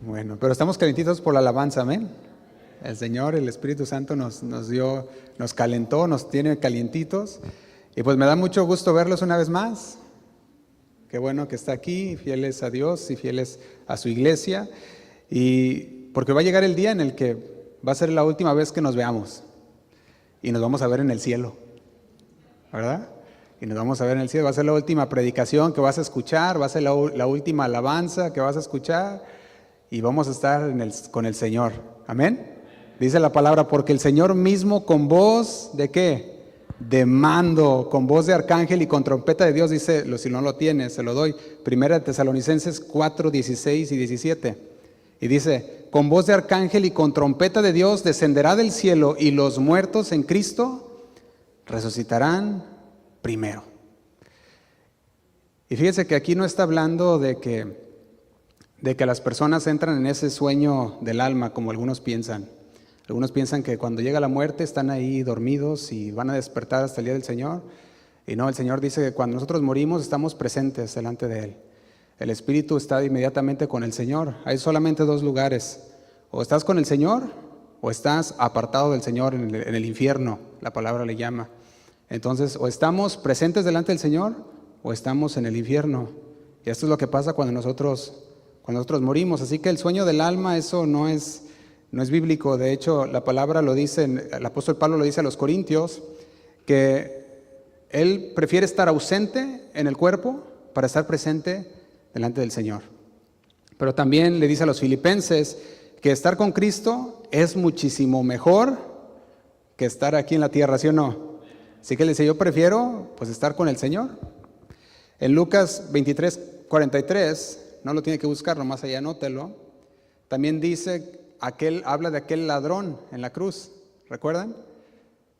Bueno, pero estamos calentitos por la alabanza, amén. El Señor, el Espíritu Santo nos calentó, nos tiene calientitos. Y pues me da mucho gusto verlos una vez más. Qué bueno que está aquí, fieles a Dios y fieles a su iglesia. Y porque va a llegar el día en el que va a ser la última vez que nos veamos. Y nos vamos a ver en el cielo, ¿verdad? Y nos vamos a ver en el cielo. Va a ser la última predicación que vas a escuchar, va a ser la última alabanza que vas a escuchar. Y vamos a estar con el Señor. Amén. Dice la palabra, porque el Señor mismo con voz ¿de qué? De mando, con voz de arcángel y con trompeta de Dios, dice, si no lo tienes, se lo doy. Primera de Tesalonicenses 4, 16 y 17. Y dice, con voz de arcángel y con trompeta de Dios descenderá del cielo y los muertos en Cristo resucitarán primero. Y fíjense que aquí no está hablando de que las personas entran en ese sueño del alma, como algunos piensan. Algunos piensan que cuando llega la muerte están ahí dormidos y van a despertar hasta el día del Señor. Y no, el Señor dice que cuando nosotros morimos estamos presentes delante de Él. El Espíritu está inmediatamente con el Señor. Hay solamente dos lugares. O estás con el Señor o estás apartado del Señor en el infierno, la palabra le llama. Entonces, o estamos presentes delante del Señor o estamos en el infierno. Y esto es lo que pasa cuando nosotros morimos. Así que el sueño del alma, eso no es bíblico. De hecho, la palabra lo dice, el apóstol Pablo lo dice a los Corintios, que él prefiere estar ausente en el cuerpo para estar presente delante del Señor. Pero también le dice a los filipenses que estar con Cristo es muchísimo mejor que estar aquí en la tierra, ¿sí o no? Así que le dice, yo prefiero pues estar con el Señor. En Lucas 23, 43, no lo tiene que buscar, nomás allá anótelo. También dice, habla de aquel ladrón en la cruz, ¿recuerdan?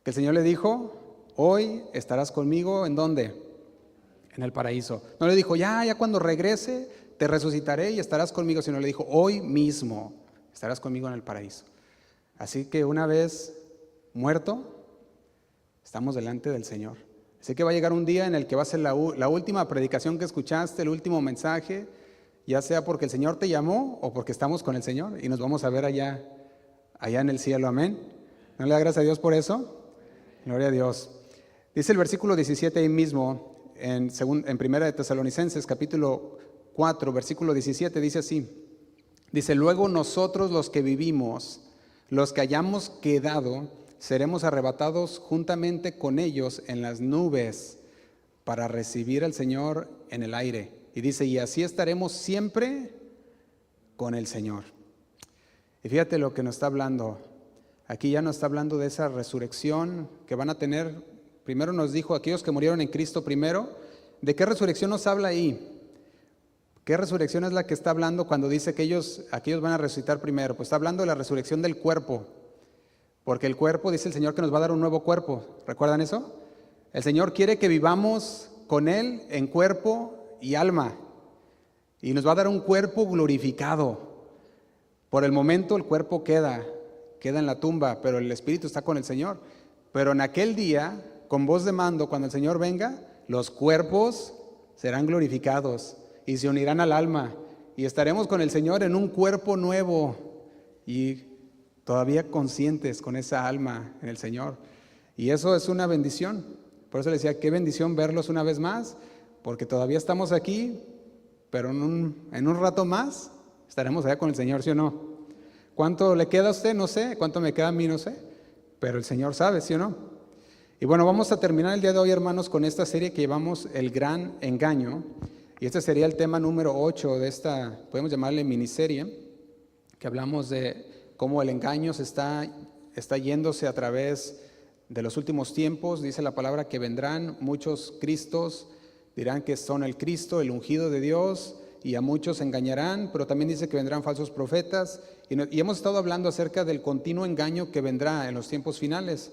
Que el Señor le dijo, hoy estarás conmigo, ¿en dónde? En el paraíso. No le dijo, ya cuando regrese te resucitaré y estarás conmigo, sino le dijo, hoy mismo estarás conmigo en el paraíso. Así que una vez muerto, estamos delante del Señor. Así que va a llegar un día en el que va a ser la última predicación que escuchaste, el último mensaje, ya sea porque el Señor te llamó o porque estamos con el Señor y nos vamos a ver allá en el cielo, amén. ¿No le da gracias a Dios por eso? Gloria a Dios. Dice el versículo 17 ahí mismo, en Primera de Tesalonicenses, capítulo 4, versículo 17, dice así. Dice, luego nosotros los que vivimos, los que hayamos quedado, seremos arrebatados juntamente con ellos en las nubes para recibir al Señor en el aire. Y dice, y así estaremos siempre con el Señor. Y fíjate lo que nos está hablando. Aquí ya nos está hablando de esa resurrección que van a tener. Primero nos dijo aquellos que murieron en Cristo primero. ¿De qué resurrección nos habla ahí? ¿Qué resurrección es la que está hablando cuando dice que aquellos van a resucitar primero? Pues está hablando de la resurrección del cuerpo. Porque el cuerpo, dice el Señor, que nos va a dar un nuevo cuerpo. ¿Recuerdan eso? El Señor quiere que vivamos con Él en cuerpo y alma. Y nos va a dar un cuerpo glorificado. Por el momento el cuerpo queda en la tumba, pero el espíritu está con el Señor. Pero en aquel día, con voz de mando, cuando el Señor venga, los cuerpos serán glorificados y se unirán al alma. Y estaremos con el Señor en un cuerpo nuevo y todavía conscientes con esa alma en el Señor. Y eso es una bendición. Por eso le decía, qué bendición verlos una vez más, porque todavía estamos aquí, pero en un rato más estaremos allá con el Señor, ¿sí o no? ¿Cuánto le queda a usted? No sé. ¿Cuánto me queda a mí? No sé. Pero el Señor sabe, ¿sí o no? Y bueno, vamos a terminar el día de hoy, hermanos, con esta serie que llevamos El Gran Engaño. Y este sería el tema número 8 de esta, podemos llamarle miniserie, que hablamos de cómo el engaño está yéndose a través de los últimos tiempos. Dice la palabra que vendrán muchos Cristos, dirán que son el Cristo, el ungido de Dios, y a muchos engañarán, pero también dice que vendrán falsos profetas. Y hemos estado hablando acerca del continuo engaño que vendrá en los tiempos finales.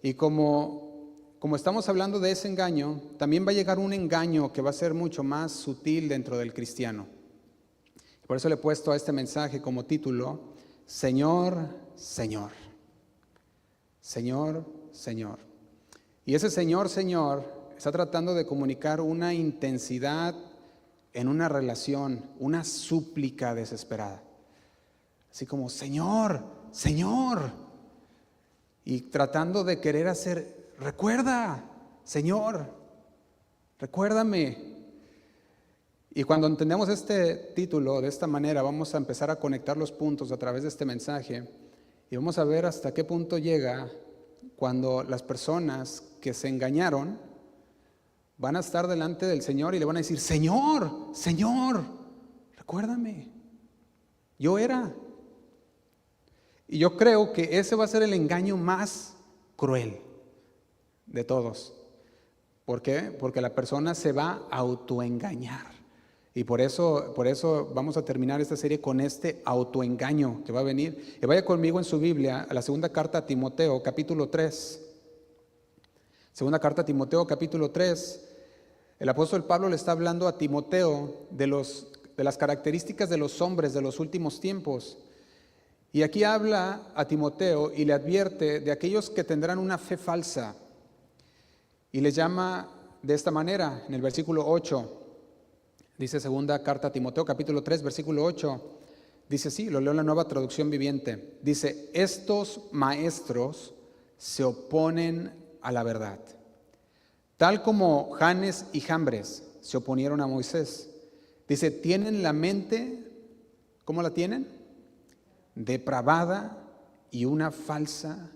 Y como estamos hablando de ese engaño, también va a llegar un engaño que va a ser mucho más sutil dentro del cristiano. Por eso le he puesto a este mensaje como título, Señor, Señor. Señor, Señor. Y ese Señor, Señor está tratando de comunicar una intensidad en una relación, una súplica desesperada. así como, Señor, Señor, y tratando de querer hacer, recuerda, Señor, recuérdame. Y cuando entendemos este título de esta manera, vamos a empezar a conectar los puntos a través de este mensaje y vamos a ver hasta qué punto llega cuando las personas que se engañaron van a estar delante del Señor y le van a decir, Señor, Señor, recuérdame, yo era. Y yo creo que ese va a ser el engaño más cruel de todos. ¿Por qué? Porque la persona se va a autoengañar. Y por eso vamos a terminar esta serie con este autoengaño que va a venir. Y vaya conmigo en su Biblia a la segunda carta a Timoteo, capítulo 3. Segunda carta a Timoteo, capítulo 3. El apóstol Pablo le está hablando a Timoteo de las características de los hombres de los últimos tiempos. Y aquí habla a Timoteo y le advierte de aquellos que tendrán una fe falsa. Y les llama de esta manera, en el versículo 8. Dice segunda carta a Timoteo, capítulo 3, versículo 8. Dice así, lo leo en la Nueva Traducción Viviente. Dice, estos maestros se oponen a la verdad, tal como Janes y Jambres se oponieron a Moisés. Dice, tienen la mente, ¿cómo la tienen? Depravada y una falsa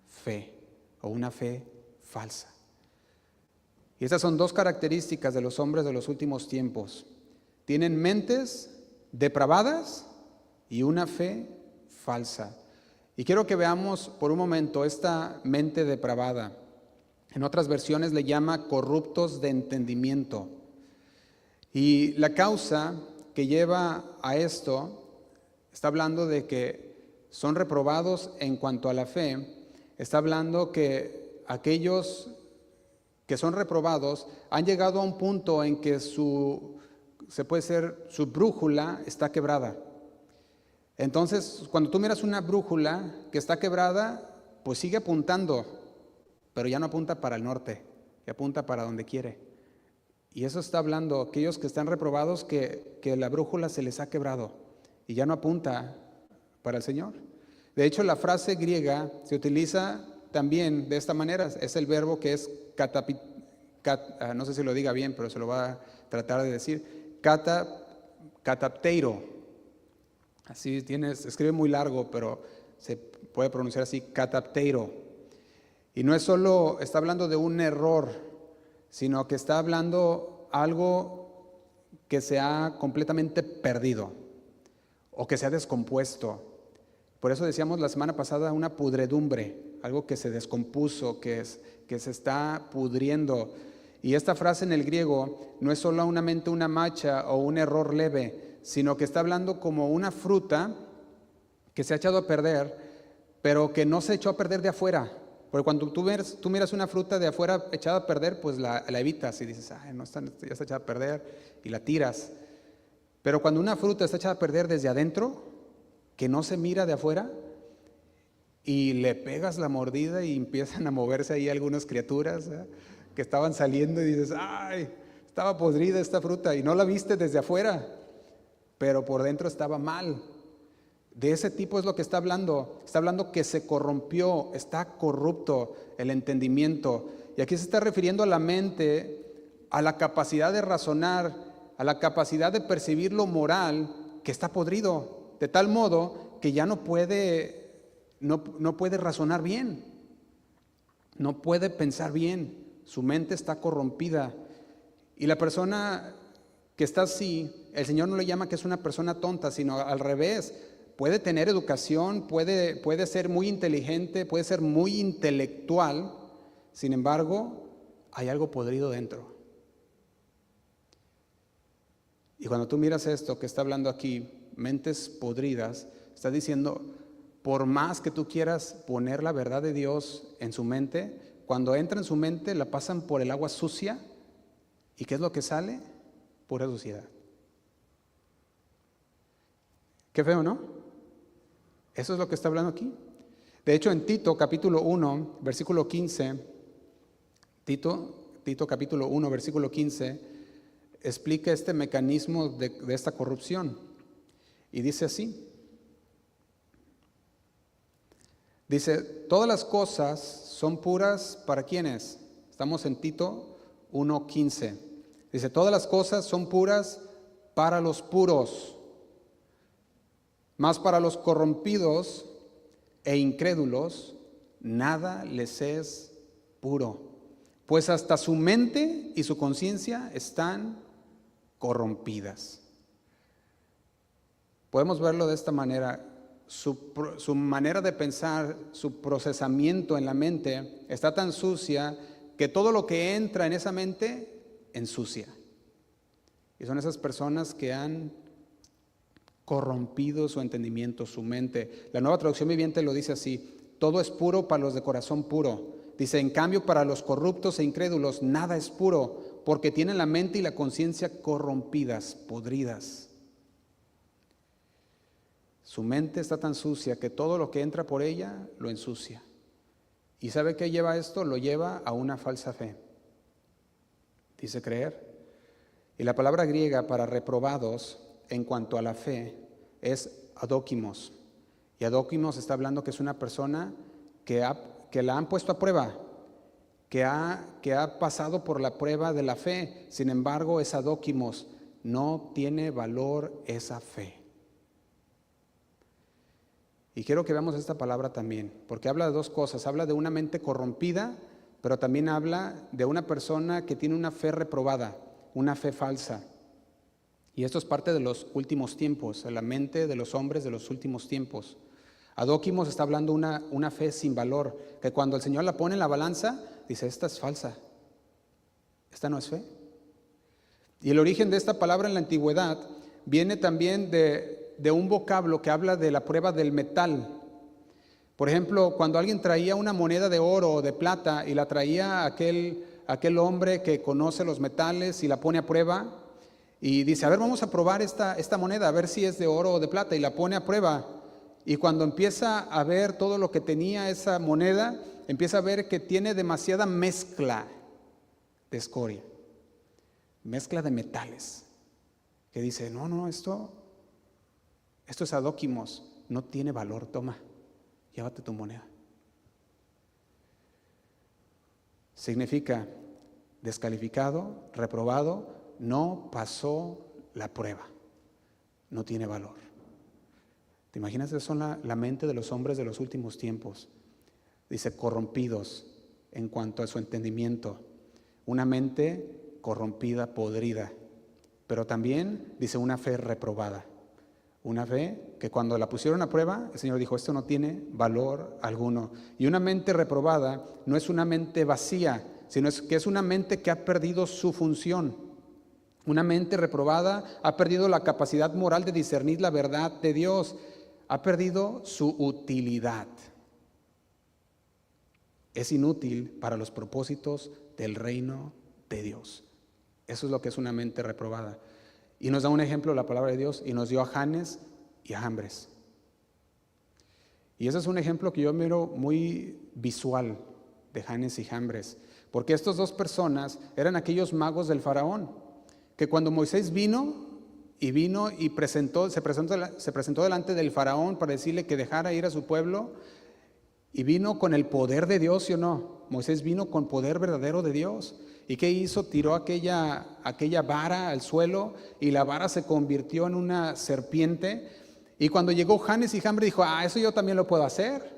fe, o una fe falsa. Y estas son dos características de los hombres de los últimos tiempos. Tienen mentes depravadas y una fe falsa. Y quiero que veamos por un momento esta mente depravada. En otras versiones le llama corruptos de entendimiento. Y la causa que lleva a esto, está hablando de que son reprobados en cuanto a la fe. Está hablando que aquellos que son reprobados han llegado a un punto en que su brújula está quebrada. Entonces, cuando tú miras una brújula que está quebrada, pues sigue apuntando, pero ya no apunta para el norte, que apunta para donde quiere. Y eso está hablando aquellos que están reprobados, que la brújula se les ha quebrado y ya no apunta para el Señor. De hecho, la frase griega se utiliza también de esta manera, es el verbo que es no sé si lo diga bien, pero se lo voy a tratar de decir, catapteiro. Así escribe muy largo, pero se puede pronunciar así, catapteiro. Y no es solo, está hablando de un error, sino que está hablando algo que se ha completamente perdido o que se ha descompuesto. Por eso decíamos la semana pasada una pudredumbre, algo que se descompuso, que se está pudriendo. Y esta frase en el griego no es solamente una mancha o un error leve, sino que está hablando como una fruta que se ha echado a perder, pero que no se echó a perder de afuera. Porque cuando tú miras una fruta de afuera echada a perder, pues la evitas y dices, no está, ya está echada a perder, y la tiras. Pero cuando una fruta está echada a perder desde adentro, que no se mira de afuera, y le pegas la mordida y empiezan a moverse ahí algunas criaturas que estaban saliendo y dices, estaba podrida esta fruta y no la viste desde afuera, pero por dentro estaba mal. De ese tipo es lo que está hablando que se corrompió, está corrupto el entendimiento. Y aquí se está refiriendo a la mente, a la capacidad de razonar, a la capacidad de percibir lo moral que está podrido, de tal modo que ya no puede razonar bien, no puede pensar bien, su mente está corrompida. Y la persona que está así, el Señor no le llama que es una persona tonta, sino al revés, puede tener educación, puede ser muy inteligente, puede ser muy intelectual, sin embargo, hay algo podrido dentro. Y cuando tú miras esto que está hablando aquí, mentes podridas, está diciendo, por más que tú quieras poner la verdad de Dios en su mente, cuando entra en su mente la pasan por el agua sucia. ¿Y qué es lo que sale? Pura suciedad. Qué feo, ¿no? Eso es lo que está hablando aquí. De hecho, en Tito capítulo 1, versículo 15, Tito capítulo 1, versículo 15, explica este mecanismo de esta corrupción. Y dice así, Dice, todas las cosas son puras ¿para quiénes? Estamos en Tito 1:15. Dice, todas las cosas son puras para los puros, mas para los corrompidos e incrédulos nada les es puro, pues hasta su mente y su conciencia están corrompidas. Podemos verlo de esta manera. Su manera de pensar, su procesamiento en la mente está tan sucia que todo lo que entra en esa mente ensucia. Y son esas personas que han corrompido su entendimiento, su mente. La Nueva Traducción Viviente lo dice así: todo es puro para los de corazón puro. Dice, en cambio, para los corruptos e incrédulos nada es puro, porque tienen la mente y la conciencia corrompidas, podridas. Su mente está tan sucia que todo lo que entra por ella lo ensucia. ¿Y sabe qué lleva esto? Lo lleva a una falsa fe. Dice creer. Y la palabra griega para reprobados en cuanto a la fe es adóquimos. Y adóquimos está hablando que es una persona que la han puesto a prueba, que ha pasado por la prueba de la fe. Sin embargo, es adóquimos. No tiene valor esa fe. Y quiero que veamos esta palabra también, porque habla de dos cosas. Habla de una mente corrompida, pero también habla de una persona que tiene una fe reprobada, una fe falsa. Y esto es parte de los últimos tiempos, de la mente de los hombres de los últimos tiempos. Adóquimos está hablando una fe sin valor, que cuando el Señor la pone en la balanza, dice, esta es falsa, esta no es fe. Y el origen de esta palabra en la antigüedad viene también de un vocablo que habla de la prueba del metal. Por ejemplo, cuando alguien traía una moneda de oro o de plata y la traía aquel hombre que conoce los metales y la pone a prueba y dice, a ver, vamos a probar esta moneda, a ver si es de oro o de plata, y la pone a prueba. Y cuando empieza a ver todo lo que tenía esa moneda, empieza a ver que tiene demasiada mezcla de escoria, mezcla de metales, que dice, no, esto es adóquimos, no tiene valor, toma, llévate tu moneda. Significa descalificado, reprobado, no pasó la prueba, no tiene valor. ¿Te imaginas? Eso es la mente de los hombres de los últimos tiempos. Dice, corrompidos en cuanto a su entendimiento, una mente corrompida, podrida, pero también dice una fe reprobada. Una fe que cuando la pusieron a prueba, el Señor dijo, esto no tiene valor alguno. Y una mente reprobada no es una mente vacía, sino que es una mente que ha perdido su función. Una mente reprobada ha perdido la capacidad moral de discernir la verdad de Dios, ha perdido su utilidad. Es inútil para los propósitos del reino de Dios. Eso es lo que es una mente reprobada. Y nos da un ejemplo la palabra de Dios, y nos dio a Janes y a Jambres. Y ese es un ejemplo que yo miro muy visual de Janes y Jambres, porque estas dos personas eran aquellos magos del faraón, que cuando Moisés vino y se presentó delante del faraón para decirle que dejara ir a su pueblo, y vino con el poder de Dios, ¿sí o no? Moisés vino con poder verdadero de Dios. ¿Y qué hizo? Tiró aquella vara al suelo y la vara se convirtió en una serpiente. Y cuando llegó Janes y Jambres dijo, eso yo también lo puedo hacer.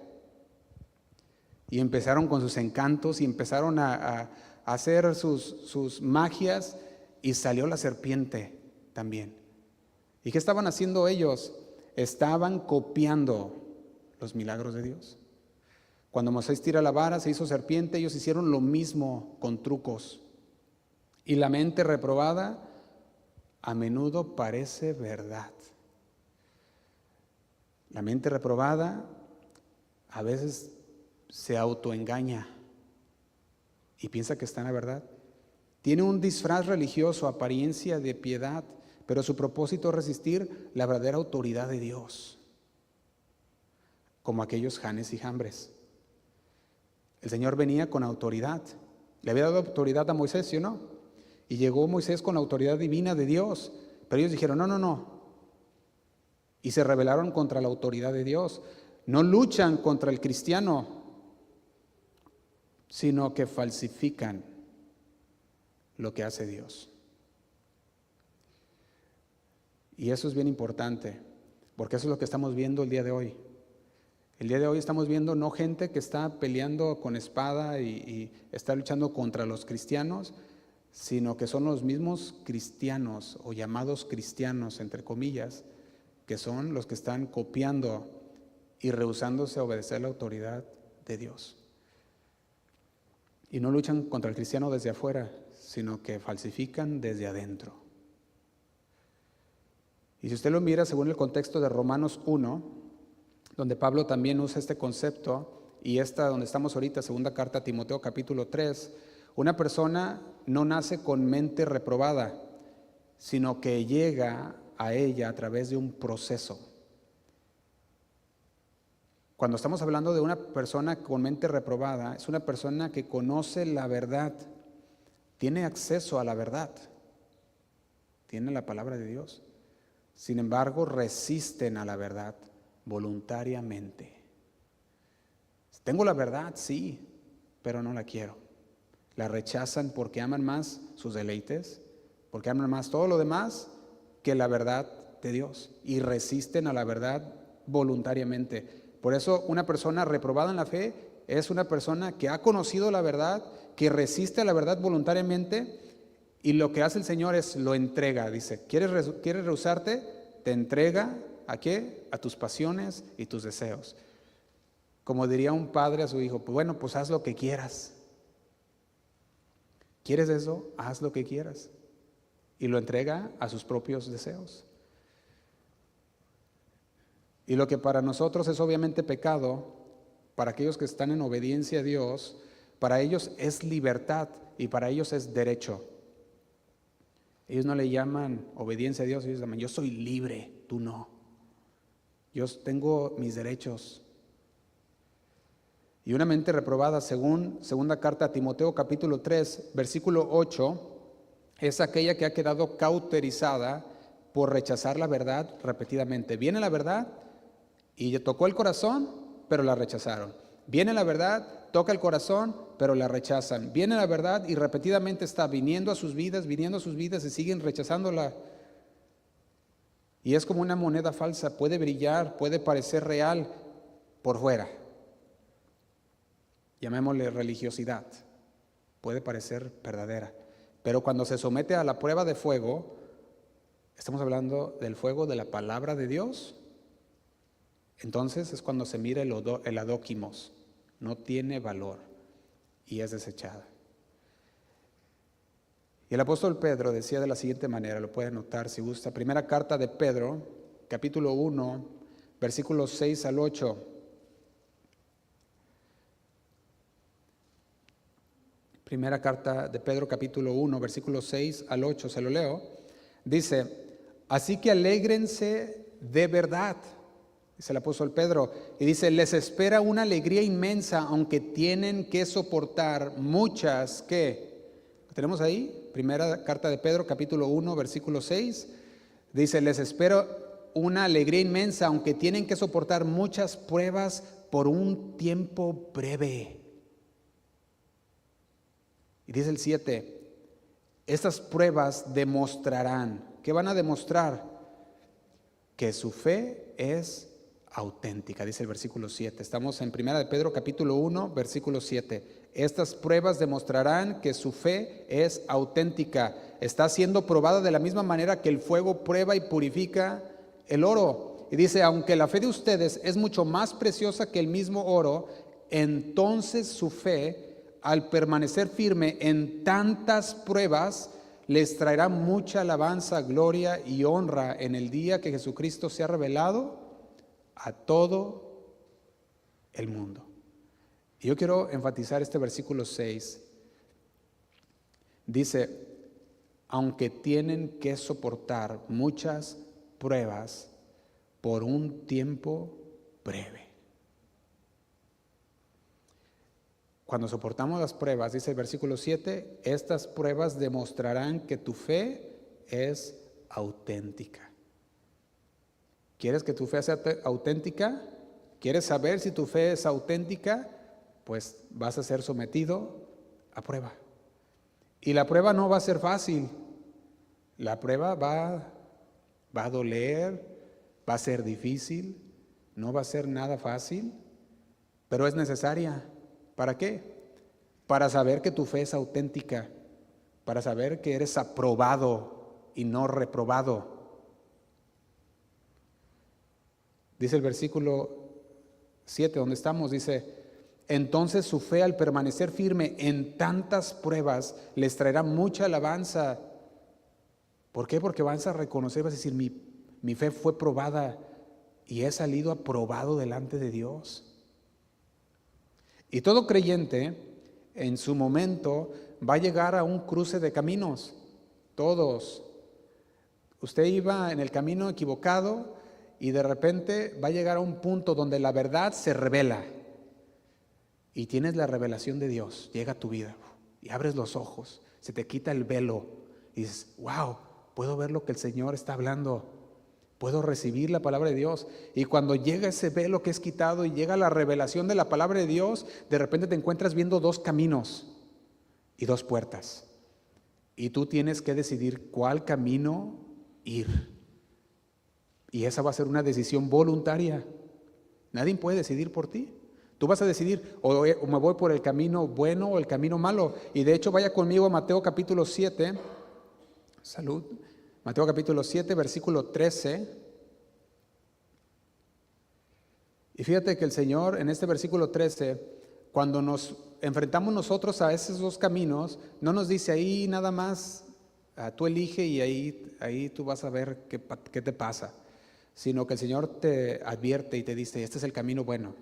Y empezaron con sus encantos y empezaron a hacer sus magias, y salió la serpiente también. ¿Y qué estaban haciendo ellos? Estaban copiando los milagros de Dios. Cuando Moisés tira la vara, se hizo serpiente, ellos hicieron lo mismo con trucos. Y la mente reprobada a menudo parece verdad. La mente reprobada a veces se autoengaña y piensa que está en la verdad. Tiene un disfraz religioso, apariencia de piedad, pero su propósito es resistir la verdadera autoridad de Dios, como aquellos Janes y Jambres. El Señor venía con autoridad. Le había dado autoridad a Moisés, ¿sí o no? Y llegó Moisés con la autoridad divina de Dios. Pero ellos dijeron, no. Y se rebelaron contra la autoridad de Dios. no luchan contra el cristiano, sino que falsifican lo que hace Dios. Y eso es bien importante, porque eso es lo que estamos viendo el día de hoy. El día de hoy estamos viendo no gente que está peleando con espada y está luchando contra los cristianos, sino que son los mismos cristianos o llamados cristianos, entre comillas, que son los que están copiando y rehusándose a obedecer la autoridad de Dios. Y no luchan contra el cristiano desde afuera, sino que falsifican desde adentro. Y si usted lo mira según el contexto de Romanos 1, donde Pablo también usa este concepto, y esta donde estamos ahorita, segunda carta a Timoteo capítulo 3, una persona no nace con mente reprobada, sino que llega a ella a través de un proceso. Cuando estamos hablando de una persona con mente reprobada, es una persona que conoce la verdad, tiene acceso a la verdad, tiene la palabra de Dios. Sin embargo, resisten a la verdad voluntariamente. Tengo la verdad, sí, pero no la quiero. La rechazan porque aman más sus deleites, porque aman más todo lo demás que la verdad de Dios, y resisten a la verdad voluntariamente. Por eso una persona reprobada en la fe es una persona que ha conocido la verdad, que resiste a la verdad voluntariamente, y lo que hace el Señor es lo entrega. Dice, ¿quieres rehusarte? Te entrega ¿a qué? A tus pasiones y tus deseos. Como diría un padre a su hijo, pues bueno, pues haz lo que quieras. ¿Quieres eso? Haz lo que quieras. Y lo entrega a sus propios deseos. Y lo que para nosotros es obviamente pecado, para aquellos que están en obediencia a Dios, para ellos es libertad y para ellos es derecho. Ellos no le llaman obediencia a Dios, ellos llaman, yo soy libre, tú no. Yo tengo mis derechos. Y una mente reprobada, según segunda carta a Timoteo capítulo 3, versículo 8, es aquella que ha quedado cauterizada por rechazar la verdad repetidamente. Viene la verdad y tocó el corazón, pero la rechazaron. Viene la verdad, toca el corazón, pero la rechazan. Viene la verdad y repetidamente está viniendo a sus vidas y siguen rechazándola. Y es como una moneda falsa, puede brillar, puede parecer real por fuera. Llamémosle religiosidad, puede parecer verdadera. Pero cuando se somete a la prueba de fuego, estamos hablando del fuego de la palabra de Dios, entonces es cuando se mira el adóquimos, no tiene valor y es desechada. Y el apóstol Pedro decía de la siguiente manera, lo puede notar si gusta, primera carta de Pedro, capítulo 1, versículos 6 al 8. Primera carta de Pedro, capítulo 1, versículos 6 al 8, se lo leo. Dice, así que alégrense de verdad, dice el apóstol Pedro, y dice, les espera una alegría inmensa, aunque tienen que soportar muchas, ¿qué? ¿Tenemos ahí? Primera carta de Pedro, capítulo 1, versículo 6, dice, les espero una alegría inmensa, aunque tienen que soportar muchas pruebas por un tiempo breve. Y dice el 7, estas pruebas demostrarán, ¿qué van a demostrar? Que su fe es auténtica, dice el versículo 7. Estamos en primera de Pedro capítulo 1, versículo 7. Estas pruebas demostrarán que su fe es auténtica. Está siendo probada de la misma manera que el fuego prueba y purifica el oro. Y dice, aunque la fe de ustedes es mucho más preciosa que el mismo oro, entonces su fe, al permanecer firme en tantas pruebas, les traerá mucha alabanza, gloria y honra en el día que Jesucristo sea revelado a todo el mundo. Y yo quiero enfatizar este versículo 6. Dice, aunque tienen que soportar muchas pruebas por un tiempo breve. Cuando soportamos las pruebas, dice el versículo 7, estas pruebas demostrarán que tu fe es auténtica. ¿Quieres que tu fe sea auténtica? ¿Quieres saber si tu fe es auténtica? Pues vas a ser sometido a prueba. Y la prueba no va a ser fácil. La prueba va a doler, va a ser difícil, no va a ser nada fácil, pero es necesaria. ¿Para qué? Para saber que tu fe es auténtica, para saber que eres aprobado y no reprobado. Dice el versículo 7, donde estamos, dice: entonces su fe, al permanecer firme en tantas pruebas, les traerá mucha alabanza. ¿Por qué? Porque vas a reconocer, vas a decir, mi fe fue probada y he salido aprobado delante de Dios. Y todo creyente en su momento va a llegar a un cruce de caminos. Todos. Usted iba en el camino equivocado y de repente va a llegar a un punto donde la verdad se revela. Y tienes la revelación de Dios, llega a tu vida y abres los ojos, se te quita el velo y dices, wow, puedo ver lo que el Señor está hablando, puedo recibir la palabra de Dios. Y cuando llega ese velo que es quitado y llega la revelación de la palabra de Dios, de repente te encuentras viendo dos caminos y dos puertas. Y tú tienes que decidir cuál camino ir. Y esa va a ser una decisión voluntaria. Nadie puede decidir por ti. Tú vas a decidir, o me voy por el camino bueno o el camino malo. Y de hecho, vaya conmigo a Mateo capítulo 7. Salud. Mateo capítulo 7, versículo 13. Y fíjate que el Señor en este versículo 13, cuando nos enfrentamos nosotros a esos dos caminos, no nos dice ahí nada más, tú elige y ahí tú vas a ver qué te pasa. Sino que el Señor te advierte y te dice, este es el camino bueno.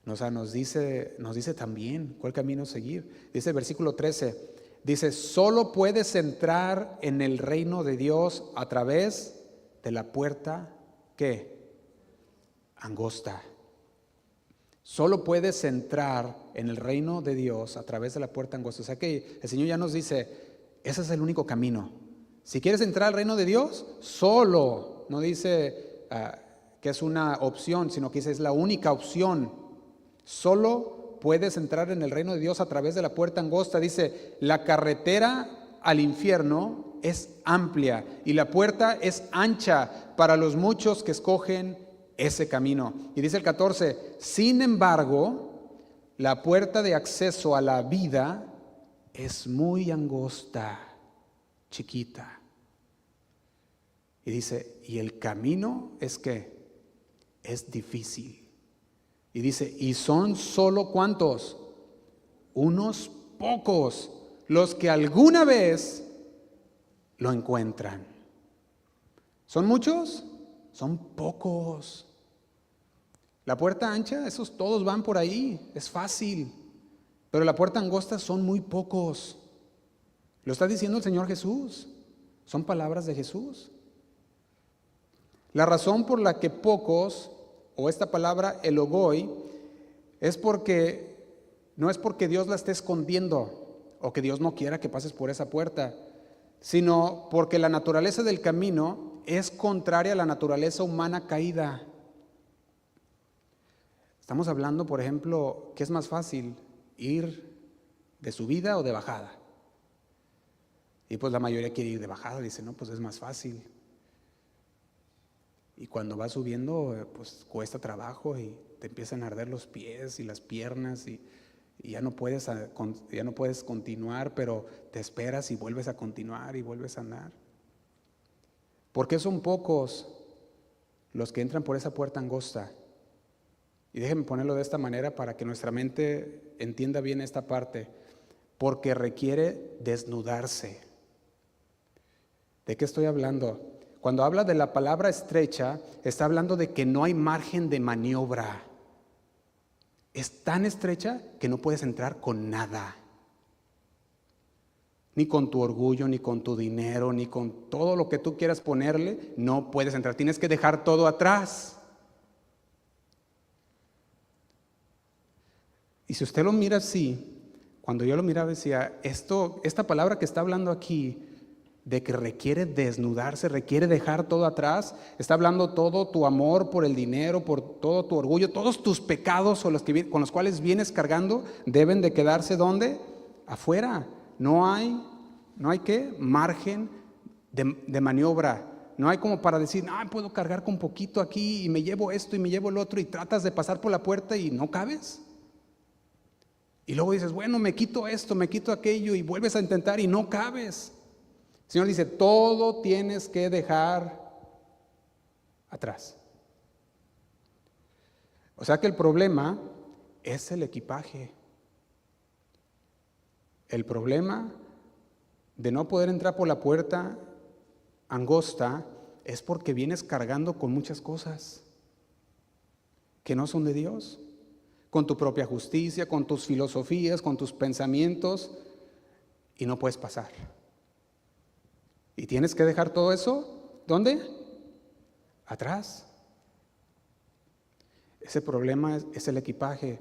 O sea, nos dice también cuál camino seguir. Dice el versículo 13, dice, solo puedes entrar en el reino de Dios a través de la puerta, ¿qué? Angosta. Solo puedes entrar en el reino de Dios a través de la puerta angosta. O sea que el Señor ya nos dice, ese es el único camino. Si quieres entrar al reino de Dios, solo, no dice que es una opción, sino que es la única opción. Solo puedes entrar en el reino de Dios a través de la puerta angosta. Dice, la carretera al infierno es amplia y la puerta es ancha para los muchos que escogen ese camino. Y dice el 14, sin embargo, la puerta de acceso a la vida es muy angosta, chiquita. Y dice, y el camino es que es difícil. Y dice, y son solo ¿cuántos? Unos pocos los que alguna vez lo encuentran. ¿Son muchos? Son pocos. La puerta ancha, esos todos van por ahí, es fácil. Pero la puerta angosta son muy pocos. Lo está diciendo el Señor Jesús. Son palabras de Jesús. La razón por la que pocos, o esta palabra elogoi, no es porque Dios la esté escondiendo o que Dios no quiera que pases por esa puerta, sino porque la naturaleza del camino es contraria a la naturaleza humana caída. Estamos hablando, por ejemplo, ¿qué es más fácil? ¿Ir de subida o de bajada? Y pues la mayoría quiere ir de bajada, dice, no, pues es más fácil. Y cuando vas subiendo, pues cuesta trabajo y te empiezan a arder los pies y las piernas y ya no puedes continuar, pero te esperas y vuelves a continuar y vuelves a andar. ¿Por qué son pocos los que entran por esa puerta angosta? Y déjenme ponerlo de esta manera para que nuestra mente entienda bien esta parte. Porque requiere desnudarse. ¿De qué estoy hablando? Cuando habla de la palabra estrecha, está hablando de que no hay margen de maniobra. Es tan estrecha que no puedes entrar con nada. Ni con tu orgullo, ni con tu dinero, ni con todo lo que tú quieras ponerle, no puedes entrar. Tienes que dejar todo atrás. Y si usted lo mira así, cuando yo lo miraba decía, esta palabra que está hablando aquí, de que requiere desnudarse, requiere dejar todo atrás. Está hablando todo tu amor por el dinero, por todo tu orgullo, todos tus pecados con los cuales vienes cargando, deben de quedarse ¿dónde? Afuera. No hay ¿qué? Margen de maniobra. No hay como para decir, puedo cargar con poquito aquí y me llevo esto y me llevo el otro, y tratas de pasar por la puerta y no cabes. Y luego dices, bueno, me quito esto, me quito aquello, y vuelves a intentar y no cabes. El Señor dice, todo tienes que dejar atrás. O sea que el problema es el equipaje. El problema de no poder entrar por la puerta angosta es porque vienes cargando con muchas cosas que no son de Dios, con tu propia justicia, con tus filosofías, con tus pensamientos, y no puedes pasar. Y tienes que dejar todo eso, ¿dónde? Atrás. Ese problema es el equipaje,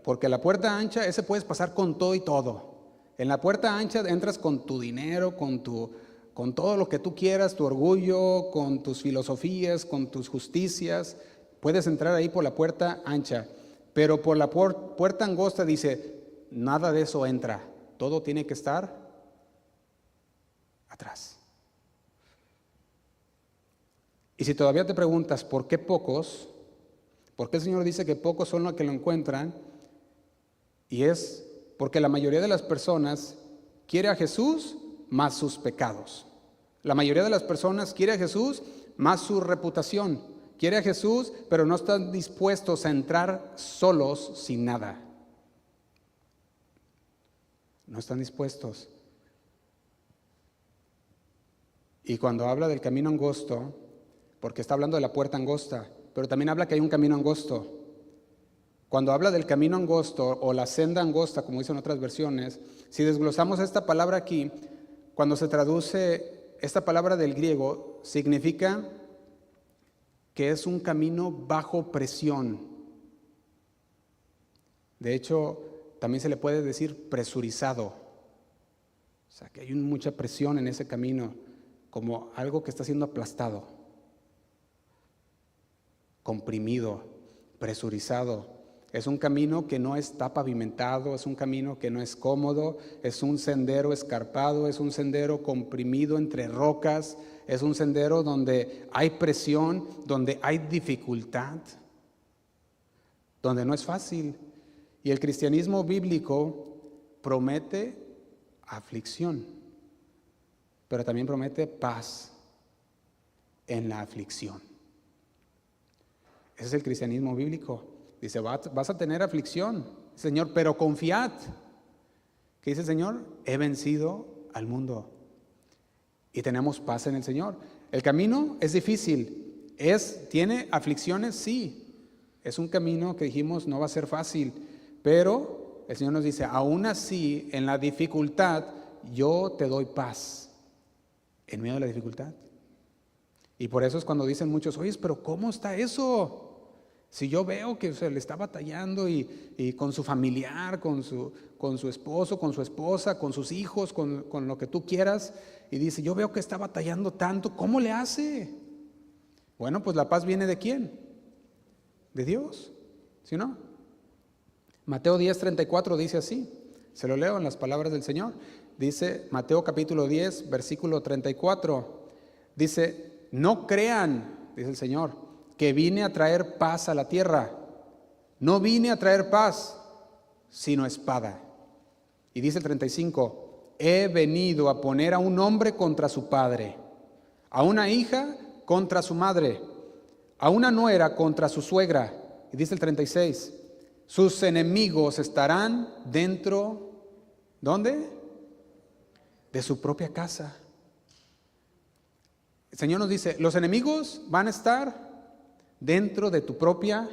porque la puerta ancha, ese puedes pasar con todo y todo. En la puerta ancha entras con tu dinero, con todo lo que tú quieras, tu orgullo, con tus filosofías, con tus justicias. Puedes entrar ahí por la puerta ancha, pero por la puerta angosta dice, nada de eso entra, todo tiene que estar atrás. Y si todavía te preguntas, ¿por qué pocos? ¿Por qué el Señor dice que pocos son los que lo encuentran? Y es porque la mayoría de las personas quiere a Jesús más sus pecados. La mayoría de las personas quiere a Jesús más su reputación. Quiere a Jesús, pero no están dispuestos a entrar solos sin nada. No están dispuestos. Y cuando habla del camino angosto, porque está hablando de la puerta angosta, pero también habla que hay un camino angosto. Cuando habla del camino angosto o la senda angosta, como dicen otras versiones, si desglosamos esta palabra aquí, cuando se traduce esta palabra del griego, significa que es un camino bajo presión. De hecho, también se le puede decir presurizado. O sea, que hay mucha presión en ese camino, como algo que está siendo aplastado, comprimido, presurizado. Es un camino que no está pavimentado, es un camino que no es cómodo, es un sendero escarpado, es un sendero comprimido entre rocas, es un sendero donde hay presión, donde hay dificultad, donde no es fácil. Y el cristianismo bíblico promete aflicción, pero también promete paz en la aflicción. Ese es el cristianismo bíblico. Dice, vas a tener aflicción, Señor, pero confiad. ¿Qué dice el Señor? He vencido al mundo. Y tenemos paz en el Señor. El camino es difícil. ¿Tiene aflicciones? Sí. Es un camino que dijimos no va a ser fácil. Pero el Señor nos dice, aún así, en la dificultad, yo te doy paz. En medio de la dificultad. Y por eso es cuando dicen muchos, oye, pero ¿cómo está eso? Si yo veo que se le está batallando y con su familiar, con su esposo, con su esposa, con sus hijos, con lo que tú quieras, y dice, yo veo que está batallando tanto, ¿cómo le hace? Bueno, pues la paz viene ¿de quién? De Dios, ¿sí o no? Mateo 10:34 dice así, se lo leo en las palabras del Señor. Dice Mateo capítulo 10, versículo 34, dice, no crean, dice el Señor, que vine a traer paz a la tierra. No vine a traer paz, sino espada. Y dice el 35, he venido a poner a un hombre contra su padre, a una hija contra su madre, a una nuera contra su suegra. Y dice el 36, sus enemigos estarán dentro, ¿dónde? De su propia casa. El Señor nos dice, los enemigos van a estar dentro de tu propia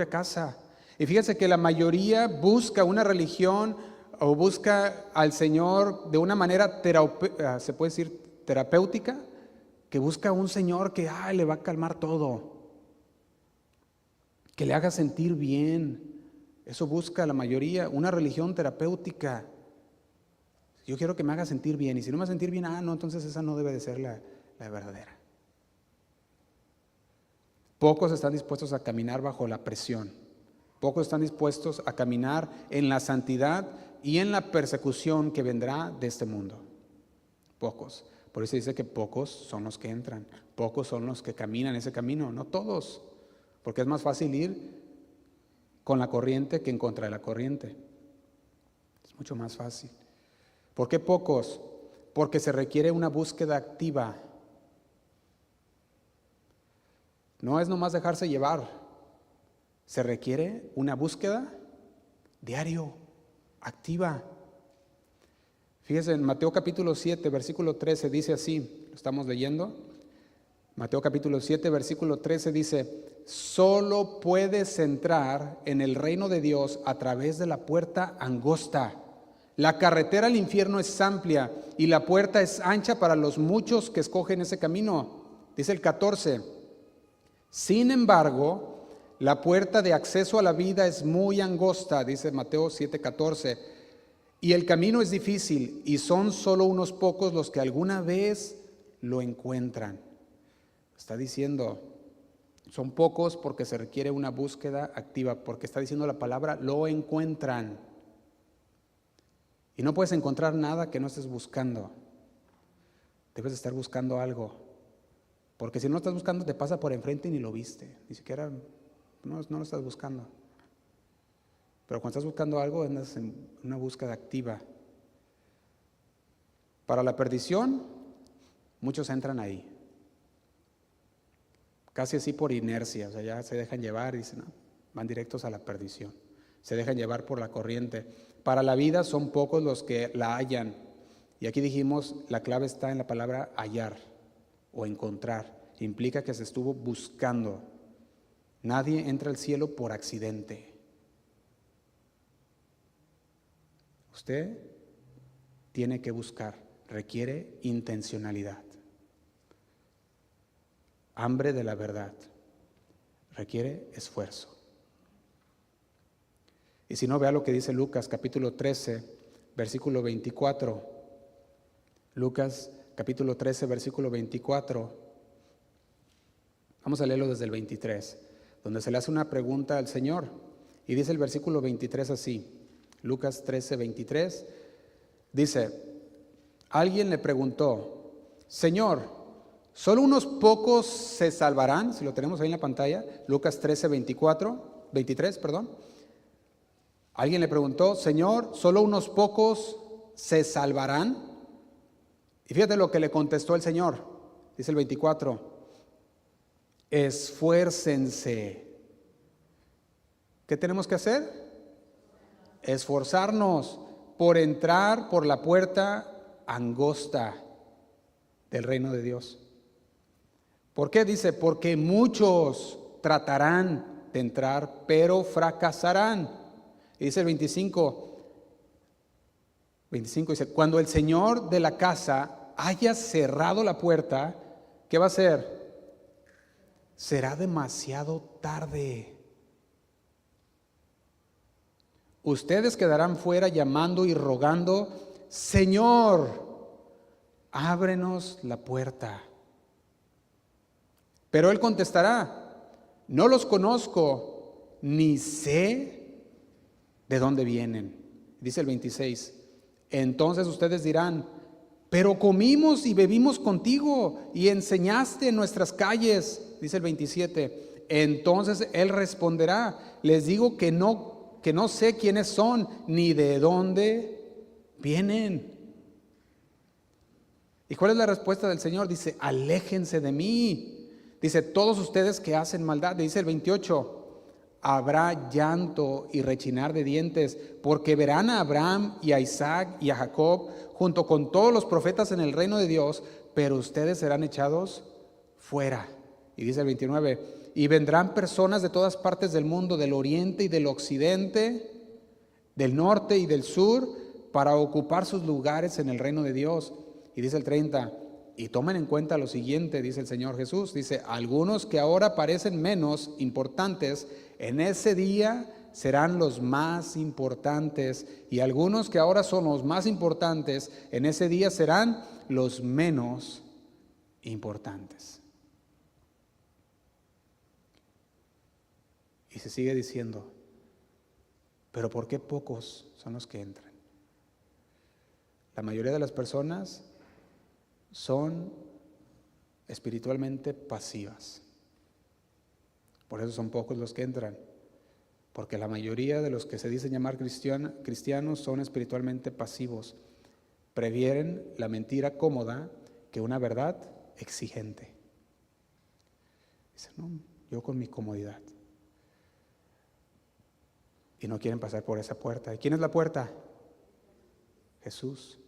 casa. Y fíjense que la mayoría busca una religión o busca al Señor de una manera se puede decir terapéutica, que busca un Señor que le va a calmar todo, que le haga sentir bien. Eso busca la mayoría, una religión terapéutica. Yo quiero que me haga sentir bien, y si no me hace sentir bien, no, entonces esa no debe de ser la verdadera. Pocos están dispuestos a caminar bajo la presión. Pocos están dispuestos a caminar en la santidad y en la persecución que vendrá de este mundo. Pocos. Por eso dice que pocos son los que entran. Pocos son los que caminan ese camino. No todos. Porque es más fácil ir con la corriente que en contra de la corriente. Es mucho más fácil. ¿Por qué pocos? Porque se requiere una búsqueda activa. No es nomás dejarse llevar. Se requiere una búsqueda diario, activa. Fíjese, en Mateo capítulo 7, versículo 13 dice así, lo estamos leyendo. Mateo capítulo 7, versículo 13 dice: solo puedes entrar en el reino de Dios a través de la puerta angosta. La carretera al infierno es amplia y la puerta es ancha para los muchos que escogen ese camino. Dice el 14: sin embargo, la puerta de acceso a la vida es muy angosta, dice Mateo 7:14, y el camino es difícil y son solo unos pocos los que alguna vez lo encuentran. Está diciendo, son pocos porque se requiere una búsqueda activa, porque está diciendo la palabra, lo encuentran. Y no puedes encontrar nada que no estés buscando. Debes estar buscando algo. Porque si no lo estás buscando, te pasa por enfrente y ni lo viste. Ni siquiera, no lo estás buscando. Pero cuando estás buscando algo, andas en una búsqueda activa. Para la perdición, muchos entran ahí. Casi así por inercia, o sea, ya se dejan llevar y dicen, no, van directos a la perdición. Se dejan llevar por la corriente. Para la vida son pocos los que la hallan. Y aquí dijimos, la clave está en la palabra hallar o encontrar. Implica que se estuvo buscando. Nadie entra al cielo por accidente. Usted tiene que buscar, requiere intencionalidad. Hambre de la verdad, requiere esfuerzo. Y si no, vea lo que dice Lucas capítulo 13, versículo 24. Lucas capítulo 13, versículo 24. Vamos a leerlo desde el 23, donde se le hace una pregunta al Señor. Y dice el versículo 23 así, Lucas 13, 23, dice, alguien le preguntó, Señor, ¿solo unos pocos se salvarán? Si lo tenemos ahí en la pantalla, Lucas 13, 23, perdón. Alguien le preguntó, Señor, ¿solo unos pocos se salvarán? Y fíjate lo que le contestó el Señor, dice el 24, esfuércense. ¿Qué tenemos que hacer? Esforzarnos por entrar por la puerta angosta del reino de Dios. ¿Por qué? Dice, porque muchos tratarán de entrar, pero fracasarán. Y dice el 25 dice, cuando el Señor de la casa haya cerrado la puerta, ¿qué va a hacer? Será demasiado tarde. Ustedes quedarán fuera llamando y rogando, Señor, ábrenos la puerta. Pero Él contestará, no los conozco, ni sé de dónde vienen. Dice el 26, entonces ustedes dirán, pero comimos y bebimos contigo y enseñaste en nuestras calles. Dice el 27, entonces Él responderá, les digo que no sé quiénes son ni de dónde vienen. ¿Y cuál es la respuesta del Señor? Dice, aléjense de mí. Dice, todos ustedes que hacen maldad. Dice el 28, habrá llanto y rechinar de dientes, porque verán a Abraham y a Isaac y a Jacob junto con todos los profetas en el reino de Dios, pero ustedes serán echados fuera. Y dice el 29, y vendrán personas de todas partes del mundo, del oriente y del occidente, del norte y del sur, para ocupar sus lugares en el reino de Dios. Y dice el 30, Y tomen en cuenta lo siguiente, dice el Señor Jesús, dice, algunos que ahora parecen menos importantes, en ese día serán los más importantes, y algunos que ahora son los más importantes, en ese día serán los menos importantes. Y se sigue diciendo, pero ¿por qué pocos son los que entran? La mayoría de las personas son espiritualmente pasivas. Por eso son pocos los que entran, porque la mayoría de los que se dicen llamar cristianos son espiritualmente pasivos. Prefieren la mentira cómoda que una verdad exigente. Dicen, no, yo con mi comodidad. Y no quieren pasar por esa puerta. ¿Y quién es la puerta? Jesús.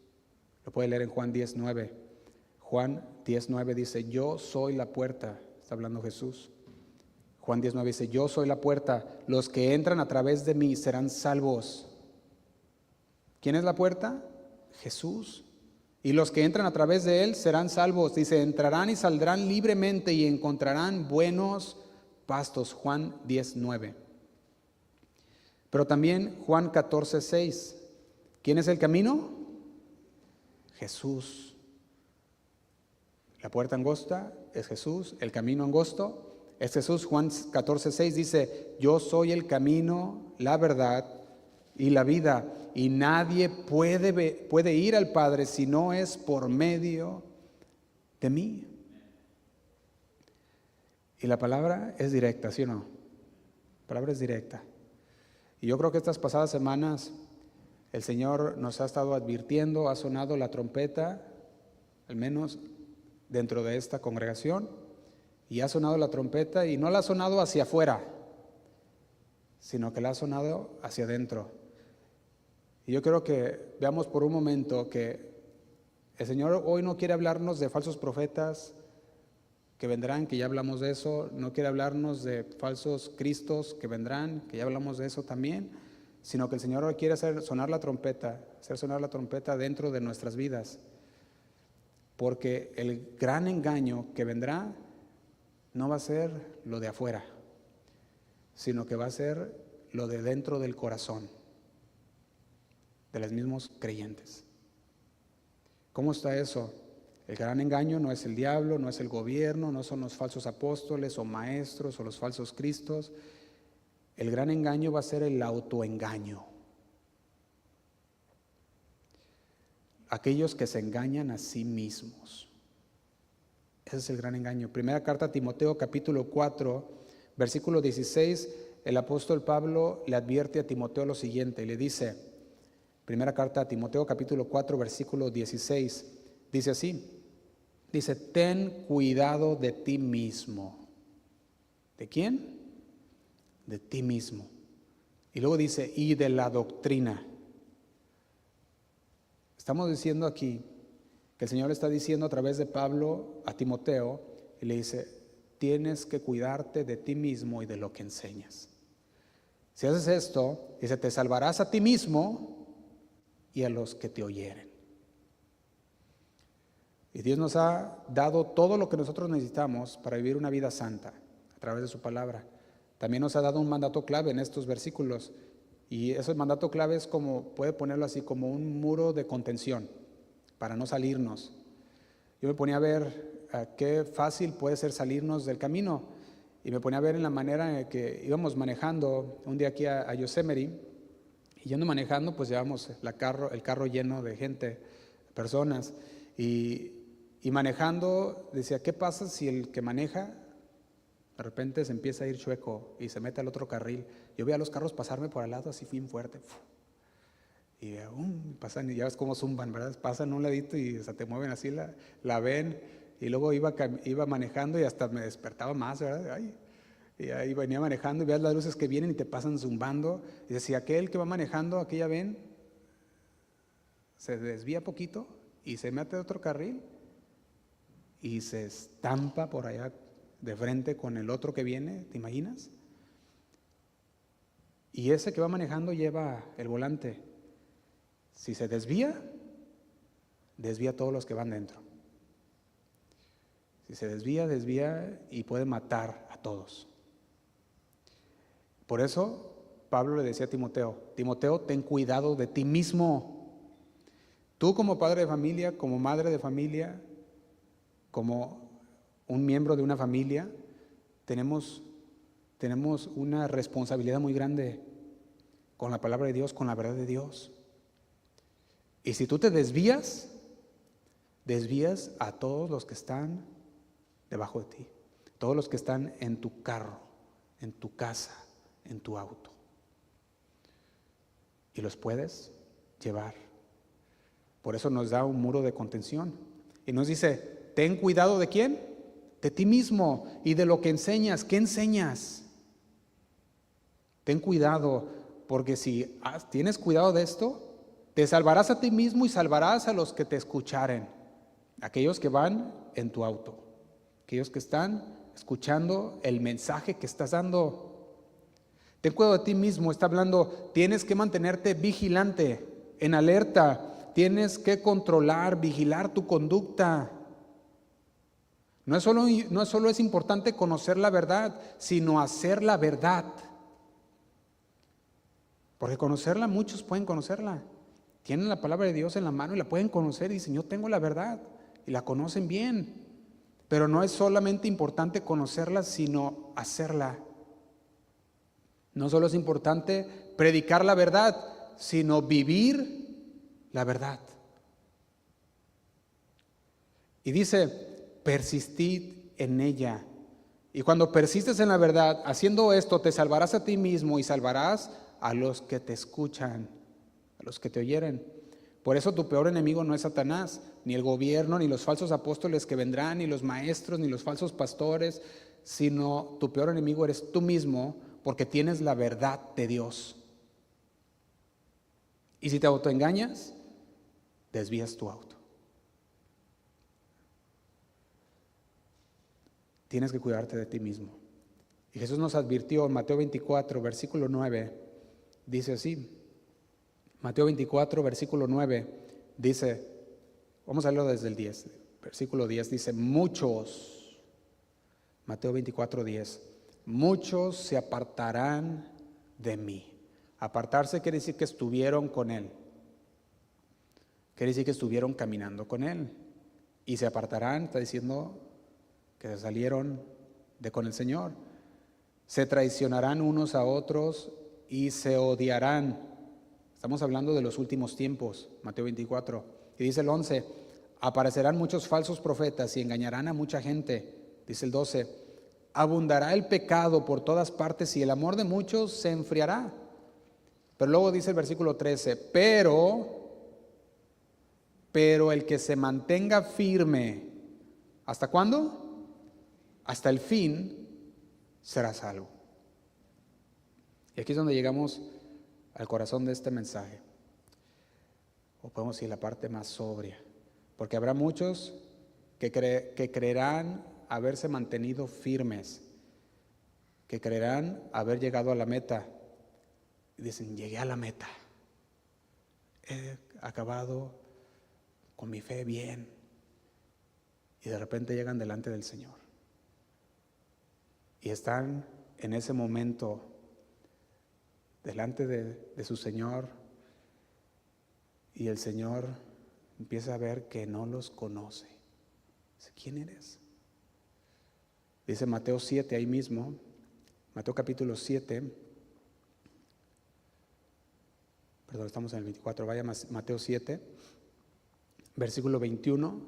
Lo puede leer en Juan 10:9. Juan 10:9 dice, yo soy la puerta. Está hablando Jesús. Juan 10:9 dice, yo soy la puerta. Los que entran a través de mí serán salvos. ¿Quién es la puerta? Jesús. Y los que entran a través de él serán salvos. Dice, entrarán y saldrán libremente y encontrarán buenos pastos. Juan 10:9. Pero también Juan 14:6. ¿Quién es el camino? Jesús. La puerta angosta es Jesús, el camino angosto es Jesús. Juan 14:6 dice, yo soy el camino, la verdad y la vida, y nadie puede ir al Padre si no es por medio de mí. Y la palabra es directa, ¿sí o no? La palabra es directa. Y yo creo que estas pasadas semanas el Señor nos ha estado advirtiendo, ha sonado la trompeta, al menos dentro de esta congregación, y ha sonado la trompeta, y no la ha sonado hacia afuera, sino que la ha sonado hacia adentro. Y yo quiero que veamos por un momento que el Señor hoy no quiere hablarnos de falsos profetas que vendrán, que ya hablamos de eso, no quiere hablarnos de falsos cristos que vendrán, que ya hablamos de eso también, sino que el Señor hoy quiere hacer sonar la trompeta dentro de nuestras vidas. Porque el gran engaño que vendrá no va a ser lo de afuera, sino que va a ser lo de dentro del corazón, de los mismos creyentes. ¿Cómo está eso? El gran engaño no es el diablo, no es el gobierno, no son los falsos apóstoles o maestros o los falsos cristos. El gran engaño va a ser el autoengaño. Aquellos que se engañan a sí mismos. Ese es el gran engaño. Primera carta a Timoteo, capítulo 4, versículo 16, el apóstol Pablo le advierte a Timoteo lo siguiente, y le dice, primera carta a Timoteo, capítulo 4, versículo 16, dice así, dice, ten cuidado de ti mismo. ¿De quién? De ti mismo. Y luego dice, y de la doctrina. Estamos diciendo aquí que el Señor está diciendo a través de Pablo a Timoteo, y le dice, tienes que cuidarte de ti mismo y de lo que enseñas. Si haces esto, dice, te salvarás a ti mismo y a los que te oyeren. Y Dios nos ha dado todo lo que nosotros necesitamos para vivir una vida santa a través de su palabra. También nos ha dado un mandato clave en estos versículos. Y ese mandato clave es como, puede ponerlo así, como un muro de contención para no salirnos. Yo me ponía a ver qué fácil puede ser salirnos del camino, y me ponía a ver en la manera en que íbamos manejando un día aquí a Yosemite, y yendo manejando pues llevamos el carro lleno de gente, personas, y manejando decía, ¿qué pasa si el que maneja de repente se empieza a ir chueco y se mete al otro carril? Yo veía los carros pasarme por al lado así bien fuerte. Y pasan, y ya ves cómo zumban, ¿verdad? Pasan un ladito y se te mueven así, la ven. Y luego iba manejando y hasta me despertaba más, ¿verdad? Ay, y ahí venía manejando y veas las luces que vienen y te pasan zumbando. Y decía, aquel que va manejando, aquella ven, se desvía poquito y se mete a otro carril y se estampa por allá de frente con el otro que viene, ¿te imaginas? Y ese que va manejando lleva el volante. Si se desvía, desvía a todos los que van dentro. Si se desvía, desvía y puede matar a todos. Por eso Pablo le decía a Timoteo, Timoteo, ten cuidado de ti mismo. Tú como padre de familia, como madre de familia, como un miembro de una familia, tenemos una responsabilidad muy grande con la palabra de Dios, con la verdad de Dios. Y si tú te desvías a todos los que están debajo de ti, todos los que están en tu carro, en tu casa, en tu auto. Y los puedes llevar. Por eso nos da un muro de contención. Y nos dice, ten cuidado ¿de quién? De ti mismo y de lo que enseñas. ¿Qué enseñas? Ten cuidado, porque si tienes cuidado de esto, te salvarás a ti mismo y salvarás a los que te escucharen. Aquellos que van en tu auto, aquellos que están escuchando el mensaje que estás dando. Ten cuidado de ti mismo, está hablando, tienes que mantenerte vigilante, en alerta, tienes que controlar, vigilar tu conducta. No es solo es importante conocer la verdad, sino hacer la verdad. Porque conocerla, muchos pueden conocerla. Tienen la palabra de Dios en la mano y la pueden conocer y dicen, yo tengo la verdad, y la conocen bien. Pero no es solamente importante conocerla, sino hacerla. No solo es importante predicar la verdad, sino vivir la verdad. Y dice, persistid en ella. Y cuando persistes en la verdad, haciendo esto, te salvarás a ti mismo y salvarás a los que te escuchan, a los que te oyeren. Por eso tu peor enemigo no es Satanás, ni el gobierno, ni los falsos apóstoles que vendrán, ni los maestros, ni los falsos pastores, sino tu peor enemigo eres tú mismo, porque tienes la verdad de Dios. Y si te autoengañas, desvías tu auto. Tienes que cuidarte de ti mismo. Y Jesús nos advirtió en Mateo 24, versículo 9, dice así. Mateo 24, versículo 9, dice, vamos a leerlo desde el 10, versículo 10, dice, muchos, Mateo 24, 10, muchos se apartarán de mí. Apartarse quiere decir que estuvieron con Él, quiere decir que estuvieron caminando con Él, y se apartarán, está diciendo que se salieron de con el Señor. Se traicionarán unos a otros y se odiarán. Estamos hablando de los últimos tiempos, Mateo 24. Y dice el 11, aparecerán muchos falsos profetas y engañarán a mucha gente. Dice el 12, abundará el pecado por todas partes y el amor de muchos se enfriará. Pero luego dice el versículo 13, pero el que se mantenga firme, ¿hasta cuándo? Hasta el fin será salvo. Y aquí es donde llegamos al corazón de este mensaje, o podemos decir la parte más sobria, porque habrá muchos que creerán haberse mantenido firmes, que creerán haber llegado a la meta, y dicen, llegué a la meta, he acabado con mi fe bien, y de repente llegan delante del Señor, y están en ese momento delante de su Señor, y el Señor empieza a ver que no los conoce. Dice, ¿quién eres? Dice Mateo 7 ahí mismo, Mateo capítulo 7, perdón, estamos en el 24, vaya Mateo 7, versículo 21,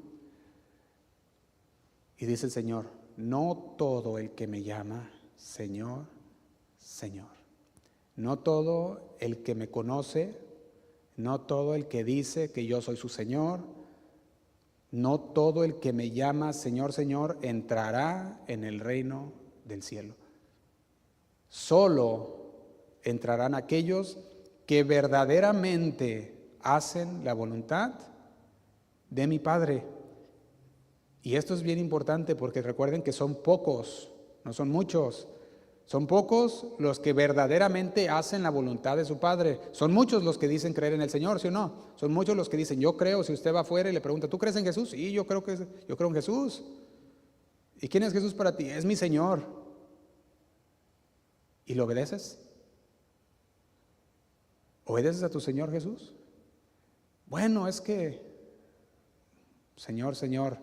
y dice el Señor, no todo el que me llama Señor, Señor. No todo el que me conoce, no todo el que dice que yo soy su Señor, no todo el que me llama Señor, Señor, entrará en el reino del cielo. Solo entrarán aquellos que verdaderamente hacen la voluntad de mi Padre. Y esto es bien importante porque recuerden que son pocos, no son muchos. Son pocos los que verdaderamente hacen la voluntad de su Padre. Son muchos los que dicen creer en el Señor, ¿sí o no? Son muchos los que dicen, yo creo. Si usted va afuera y le pregunta, ¿tú crees en Jesús? Sí, yo creo en Jesús. ¿Y quién es Jesús para ti? Es mi Señor. ¿Y lo obedeces? ¿Obedeces a tu Señor Jesús? Bueno, es que, Señor, Señor.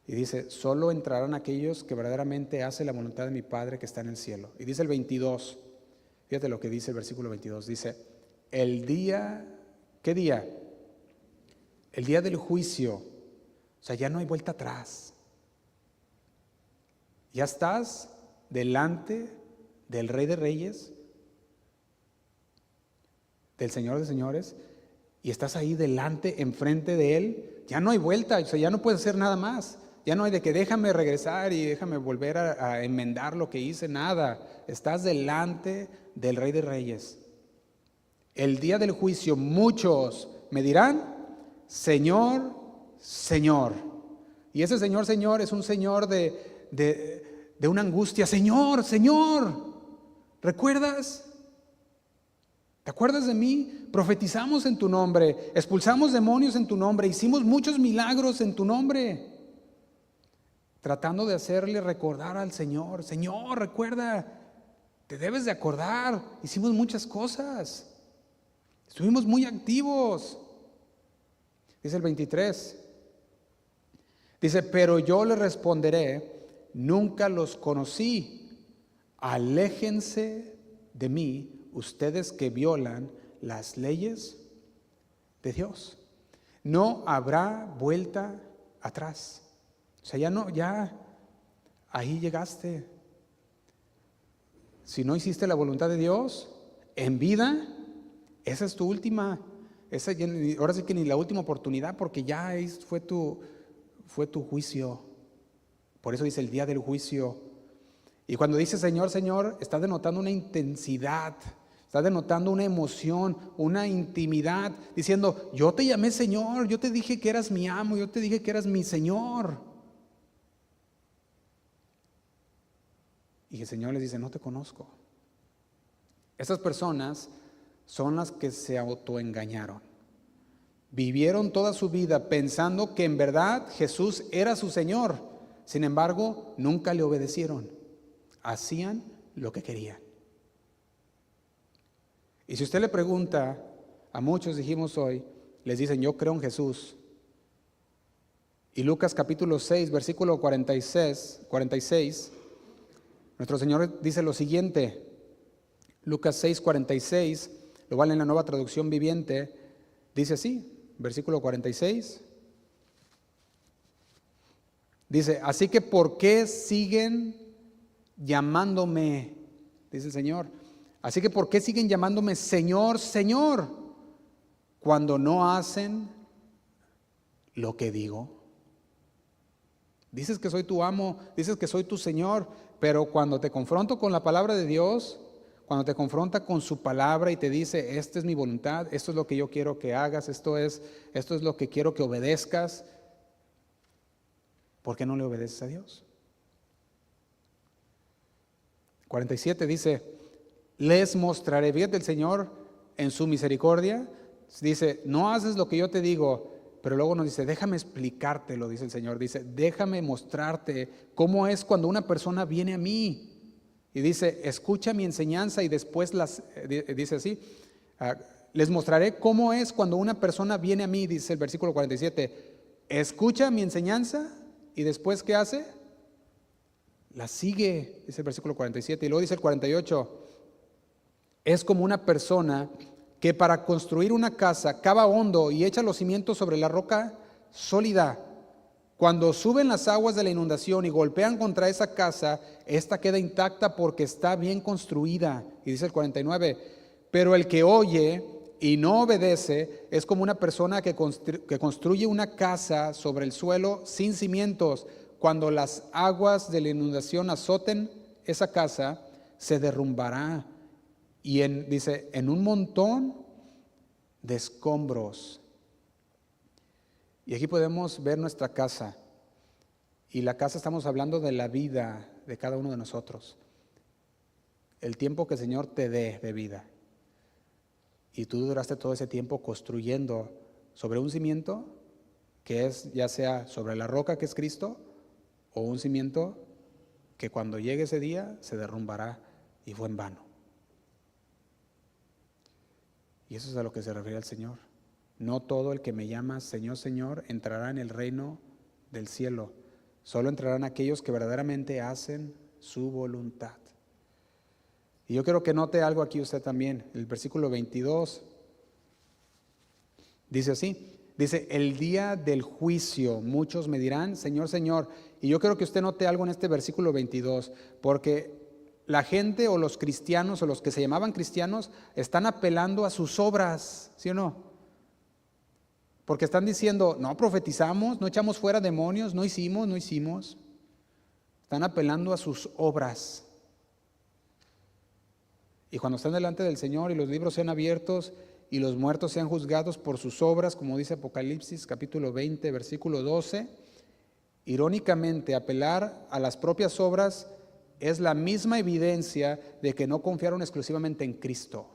Y dice, solo entrarán aquellos que verdaderamente hacen la voluntad de mi Padre que está en el cielo. Y dice el 22, fíjate lo que dice el versículo 22, dice, el día, ¿qué día? El día del juicio. O sea, ya no hay vuelta atrás. Ya estás delante del Rey de Reyes, del Señor de Señores, y estás ahí delante, enfrente de Él. Ya no hay vuelta, o sea, ya no puedes hacer nada más. Ya no hay de que déjame regresar y déjame volver a enmendar lo que hice, nada. Estás delante del Rey de Reyes. El día del juicio muchos me dirán, Señor, Señor. Y ese Señor, Señor es un Señor de una angustia. Señor, Señor, ¿recuerdas? ¿Te acuerdas de mí? Profetizamos en tu nombre, expulsamos demonios en tu nombre, hicimos muchos milagros en tu nombre. Tratando de hacerle recordar al Señor, Señor, recuerda, te debes de acordar, hicimos muchas cosas, estuvimos muy activos. Dice el 23, dice, pero yo le responderé, nunca los conocí, aléjense de mí, ustedes que violan las leyes de Dios. No habrá vuelta atrás. O sea, ya ahí llegaste. Si no hiciste la voluntad de Dios en vida, esa es tu última, ahora sí que ni la última oportunidad, porque ya fue tu juicio. Por eso dice el día del juicio. Y cuando dice Señor, Señor, está denotando una intensidad, está denotando una emoción, una intimidad, diciendo, yo te llamé Señor, yo te dije que eras mi amo, yo te dije que eras mi Señor. Y el Señor les dice, no te conozco. Esas personas son las que se autoengañaron. Vivieron toda su vida pensando que en verdad Jesús era su Señor. Sin embargo, nunca le obedecieron. Hacían lo que querían. Y si usted le pregunta, a muchos dijimos hoy, les dicen, yo creo en Jesús. Y Lucas capítulo 6, versículo 46, nuestro Señor dice lo siguiente, Lucas 6, 46, lo vale en la Nueva Traducción Viviente, dice así, versículo 46, dice, así que ¿por qué siguen llamándome? Dice el Señor, así que ¿por qué siguen llamándome Señor, Señor, cuando no hacen lo que digo? Dices que soy tu amo, dices que soy tu Señor, pero cuando te confronto con la palabra de Dios, cuando te confronta con su palabra y te dice, esta es mi voluntad, esto es lo que yo quiero que hagas, esto es lo que quiero que obedezcas, ¿por qué no le obedeces a Dios? 47 dice, les mostraré, fíjate el Señor en su misericordia, dice, no haces lo que yo te digo, pero luego nos dice, déjame explicártelo, dice el Señor, dice, déjame mostrarte cómo es cuando una persona viene a mí. Y dice, escucha mi enseñanza y después dice así, les mostraré cómo es cuando una persona viene a mí, dice el versículo 47, escucha mi enseñanza y después ¿qué hace? La sigue, dice el versículo 47. Y luego dice el 48, es como una persona que para construir una casa cava hondo y echa los cimientos sobre la roca sólida. Cuando suben las aguas de la inundación y golpean contra esa casa, esta queda intacta porque está bien construida. Y dice el 49, pero el que oye y no obedece es como una persona que construye una casa sobre el suelo sin cimientos. Cuando las aguas de la inundación azoten esa casa, se derrumbará. Y dice, en un montón de escombros. Y aquí podemos ver nuestra casa. Y la casa estamos hablando de la vida de cada uno de nosotros. El tiempo que el Señor te dé de vida. Y tú duraste todo ese tiempo construyendo sobre un cimiento que es ya sea sobre la roca que es Cristo o un cimiento que cuando llegue ese día se derrumbará y fue en vano. Y eso es a lo que se refiere el Señor. No todo el que me llama Señor, Señor entrará en el reino del cielo. Solo entrarán aquellos que verdaderamente hacen su voluntad. Y yo quiero que note algo aquí usted también. El versículo 22 dice así. Dice, el día del juicio muchos me dirán, Señor, Señor. Y yo quiero que usted note algo en este versículo 22, porque la gente o los cristianos o los que se llamaban cristianos están apelando a sus obras, ¿sí o no? Porque están diciendo, no profetizamos, no echamos fuera demonios, no hicimos. Están apelando a sus obras. Y cuando están delante del Señor y los libros sean abiertos y los muertos sean juzgados por sus obras, como dice Apocalipsis capítulo 20, versículo 12, irónicamente apelar a las propias obras es la misma evidencia de que no confiaron exclusivamente en Cristo.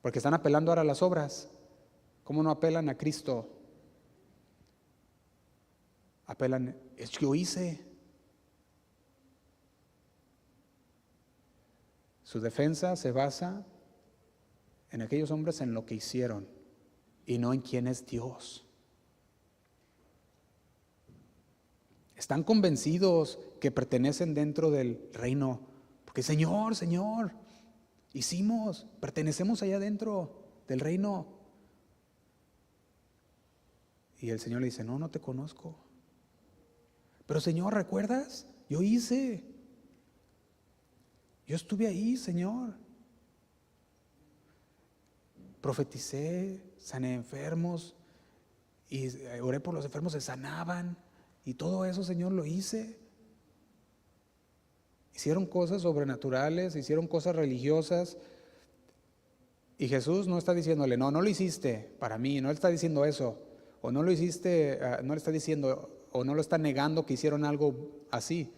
Porque están apelando ahora a las obras. ¿Cómo no apelan a Cristo? Apelan, es que yo hice. Su defensa se basa en aquellos hombres en lo que hicieron y no en quién es Dios. Están convencidos que pertenecen dentro del reino, porque Señor, Señor, hicimos, pertenecemos allá dentro del reino. Y el Señor le dice, no, no te conozco. Pero Señor, ¿recuerdas? Yo hice. Yo estuve ahí, Señor. Profeticé, sané enfermos y oré por los enfermos, se sanaban. Y todo eso, Señor, lo hice. Hicieron cosas sobrenaturales, hicieron cosas religiosas. Y Jesús no está diciéndole, no, no lo hiciste para mí, no le está diciendo eso. O no lo hiciste, no le está diciendo, o no lo está negando que hicieron algo así.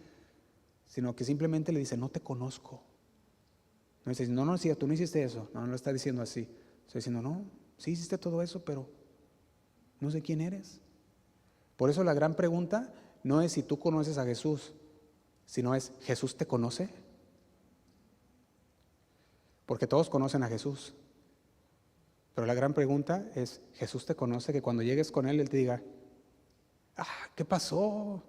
Sino que simplemente le dice, no te conozco. No dice, no, no, tú no hiciste eso. No, no lo está diciendo así. Está diciendo, no, sí hiciste todo eso, pero no sé quién eres. Por eso la gran pregunta no es si tú conoces a Jesús, sino es, ¿Jesús te conoce? Porque todos conocen a Jesús. Pero la gran pregunta es, ¿Jesús te conoce? Que cuando llegues con Él te diga, ¿qué pasó?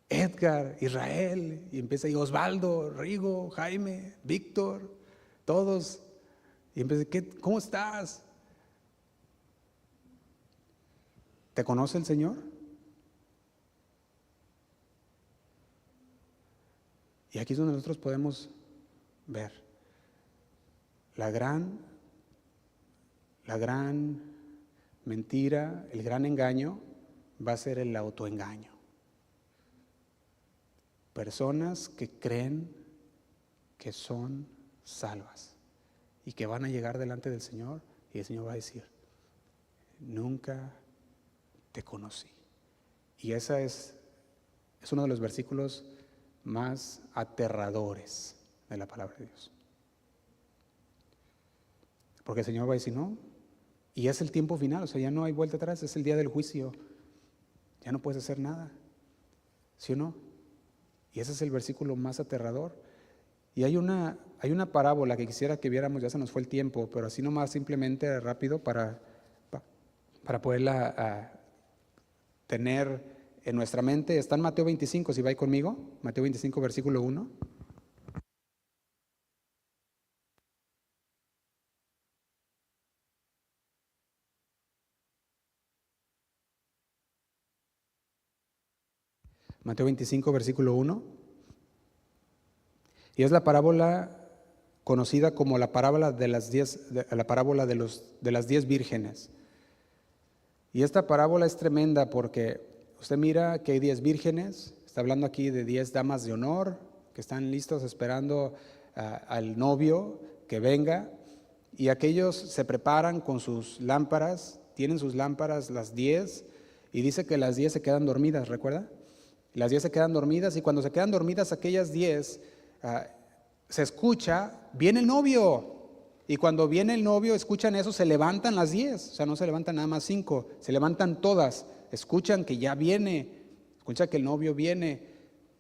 Edgar, Israel, y empieza, y Osvaldo, Rigo, Jaime, Víctor, todos. Y empieza, ¿cómo estás? ¿Te conoce el Señor? Y aquí es donde nosotros podemos ver la gran mentira, el gran engaño va a ser el autoengaño. Personas que creen que son salvas y que van a llegar delante del Señor y el Señor va a decir, nunca te conocí. Y esa es uno de los versículos más aterradores de la palabra de Dios. Porque el Señor va a decir, no, y es el tiempo final, o sea, ya no hay vuelta atrás, es el día del juicio, ya no puedes hacer nada, ¿sí o no? Y ese es el versículo más aterrador. Y hay una parábola que quisiera que viéramos, ya se nos fue el tiempo, pero así nomás simplemente rápido para poderla tener en nuestra mente. Está en Mateo 25, si va ahí conmigo, Mateo 25, versículo 1. Mateo 25, versículo 1. Y es la parábola conocida como la parábola de las 10 vírgenes. Y esta parábola es tremenda porque usted mira que hay 10 vírgenes, está hablando aquí de 10 damas de honor que están listos esperando al novio que venga, y aquellos se preparan con sus lámparas, tienen sus lámparas las 10, y dice que las 10 se quedan dormidas, ¿recuerda? Las 10 se quedan dormidas, y cuando se quedan dormidas aquellas 10, se escucha, viene el novio. Y cuando viene el novio, escuchan eso, se levantan las 10, o sea, no se levantan nada más 5, se levantan todas, escuchan que ya viene. escucha que el novio viene,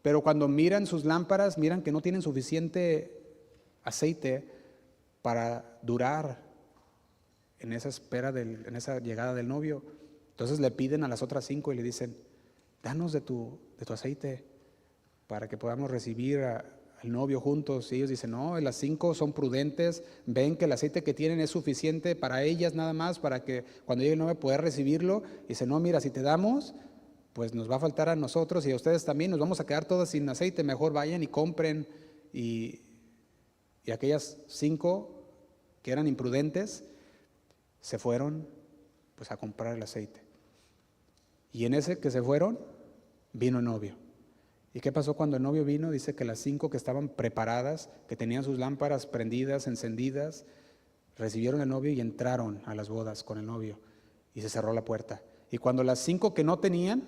pero cuando miran sus lámparas, miran que no tienen suficiente aceite para durar en esa espera, en esa llegada del novio. Entonces le piden a las otras 5 y le dicen, danos de tu aceite para que podamos recibir al novio juntos. Y ellos dicen, no, las 5 son prudentes, ven que el aceite que tienen es suficiente para ellas nada más, para que cuando llegue el novio pueda recibirlo. Y dicen, no, mira, si te damos, pues nos va a faltar a nosotros y a ustedes también, nos vamos a quedar todas sin aceite, mejor vayan y compren. Y aquellas 5 que eran imprudentes se fueron pues a comprar el aceite. Y en ese que se fueron, vino el novio. ¿Y qué pasó cuando el novio vino? Dice que las 5 que estaban preparadas, que tenían sus lámparas prendidas, encendidas, recibieron al novio y entraron a las bodas con el novio. Y se cerró la puerta. Y cuando las 5 que no tenían,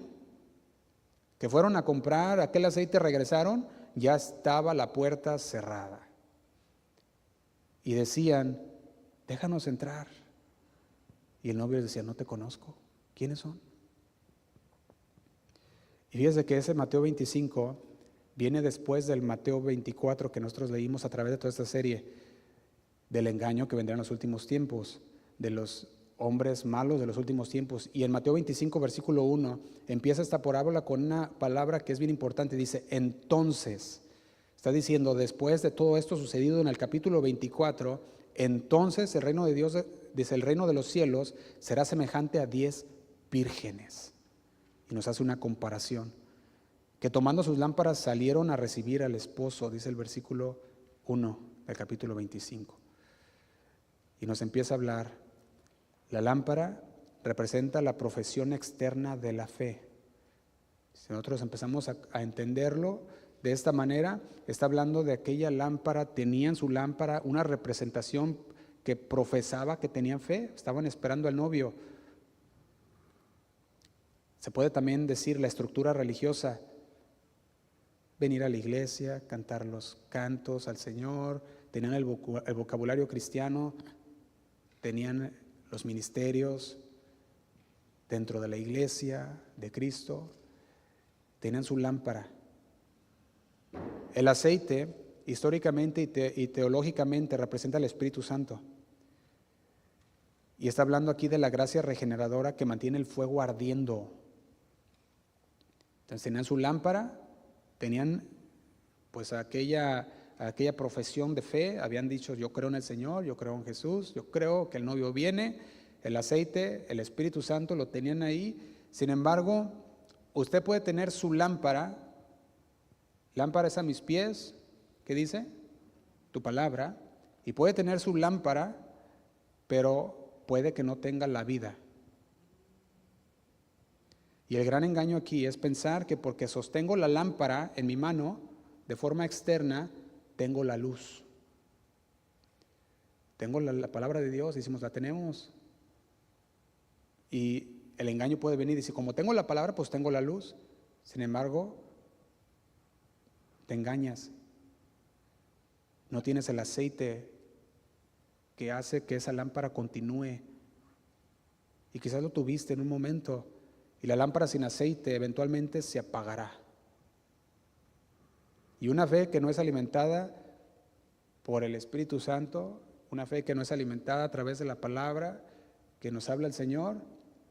que fueron a comprar aquel aceite, regresaron, ya estaba la puerta cerrada. Y decían, déjanos entrar. Y el novio decía, no te conozco. ¿Quiénes son? Y fíjese que ese Mateo 25 viene después del Mateo 24 que nosotros leímos a través de toda esta serie, del engaño que vendrá en los últimos tiempos, de los hombres malos de los últimos tiempos. Y en Mateo 25, versículo 1, empieza esta parábola con una palabra que es bien importante. Dice, entonces, está diciendo, después de todo esto sucedido en el capítulo 24, entonces el reino de Dios, dice, el reino de los cielos será semejante a 10 vírgenes. Y nos hace una comparación, que tomando sus lámparas salieron a recibir al esposo, dice el versículo 1 del capítulo 25. Y nos empieza a hablar, la lámpara representa la profesión externa de la fe. Si nosotros empezamos a entenderlo de esta manera, está hablando de aquella lámpara, tenían su lámpara, una representación que profesaba que tenían fe, estaban esperando al novio. Se puede también decir la estructura religiosa, venir a la iglesia, cantar los cantos al Señor, tenían el vocabulario cristiano, tenían los ministerios dentro de la iglesia de Cristo, tenían su lámpara. El aceite, históricamente y teológicamente, representa al Espíritu Santo. Y está hablando aquí de la gracia regeneradora que mantiene el fuego ardiendo. Entonces tenían su lámpara, tenían pues aquella profesión de fe, habían dicho yo creo en el Señor, yo creo en Jesús, yo creo que el novio viene, el aceite, el Espíritu Santo lo tenían ahí. Sin embargo, usted puede tener su lámpara es a mis pies, ¿qué dice? Tu palabra, y puede tener su lámpara, pero puede que no tenga la vida. Y el gran engaño aquí es pensar que porque sostengo la lámpara en mi mano, de forma externa, tengo la luz. Tengo la palabra de Dios, decimos, la tenemos. Y el engaño puede venir y decir, como tengo la palabra, pues tengo la luz. Sin embargo, te engañas. No tienes el aceite que hace que esa lámpara continúe. Y quizás lo tuviste en un momento, y la lámpara sin aceite eventualmente se apagará. Y una fe que no es alimentada por el Espíritu Santo, una fe que no es alimentada a través de la palabra que nos habla el Señor,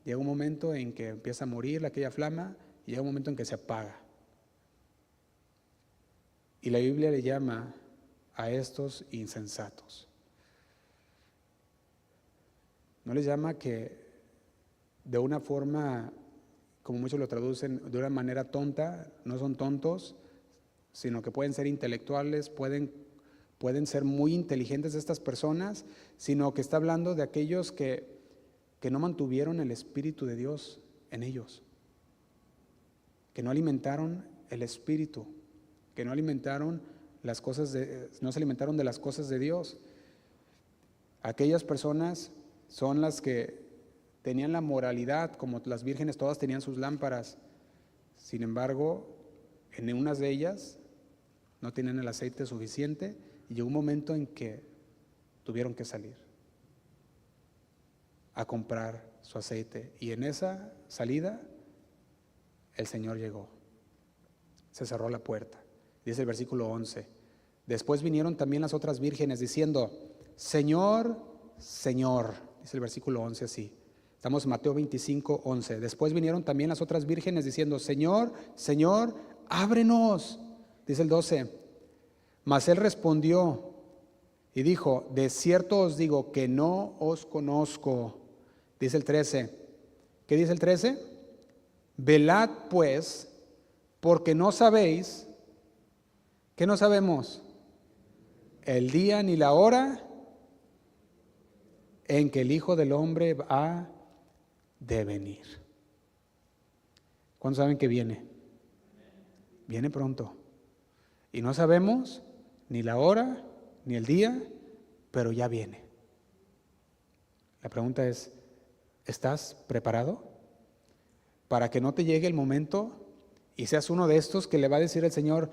llega un momento en que empieza a morir aquella flama y llega un momento en que se apaga. Y la Biblia le llama a estos insensatos. No les llama que de una forma, como muchos lo traducen, de una manera tonta, no son tontos, sino que pueden ser intelectuales, pueden ser muy inteligentes estas personas, sino que está hablando de aquellos que no mantuvieron el Espíritu de Dios en ellos, que no alimentaron el Espíritu, que no alimentaron las cosas no se alimentaron de las cosas de Dios. Aquellas personas son las que tenían la moralidad, como las vírgenes todas tenían sus lámparas, sin embargo, en unas de ellas no tenían el aceite suficiente y llegó un momento en que tuvieron que salir a comprar su aceite. Y en esa salida el Señor llegó. se cerró la puerta. Dice el versículo 11. Después vinieron también las otras vírgenes diciendo, Señor, Señor. Dice el versículo 11 así. Estamos en Mateo 25, 11. Después vinieron también las otras vírgenes diciendo, Señor, Señor, ábrenos. Dice el 12. Mas él respondió y dijo, de cierto os digo que no os conozco. Dice el 13. ¿Qué dice el 13? Velad pues, porque no sabéis. ¿Qué no sabemos? El día ni la hora en que el Hijo del Hombre va de venir. ¿Cuándo saben que viene? Viene pronto. Y no sabemos ni la hora ni el día, pero ya viene. La pregunta es, ¿estás preparado para que no te llegue el momento y seas uno de estos que le va a decir al Señor,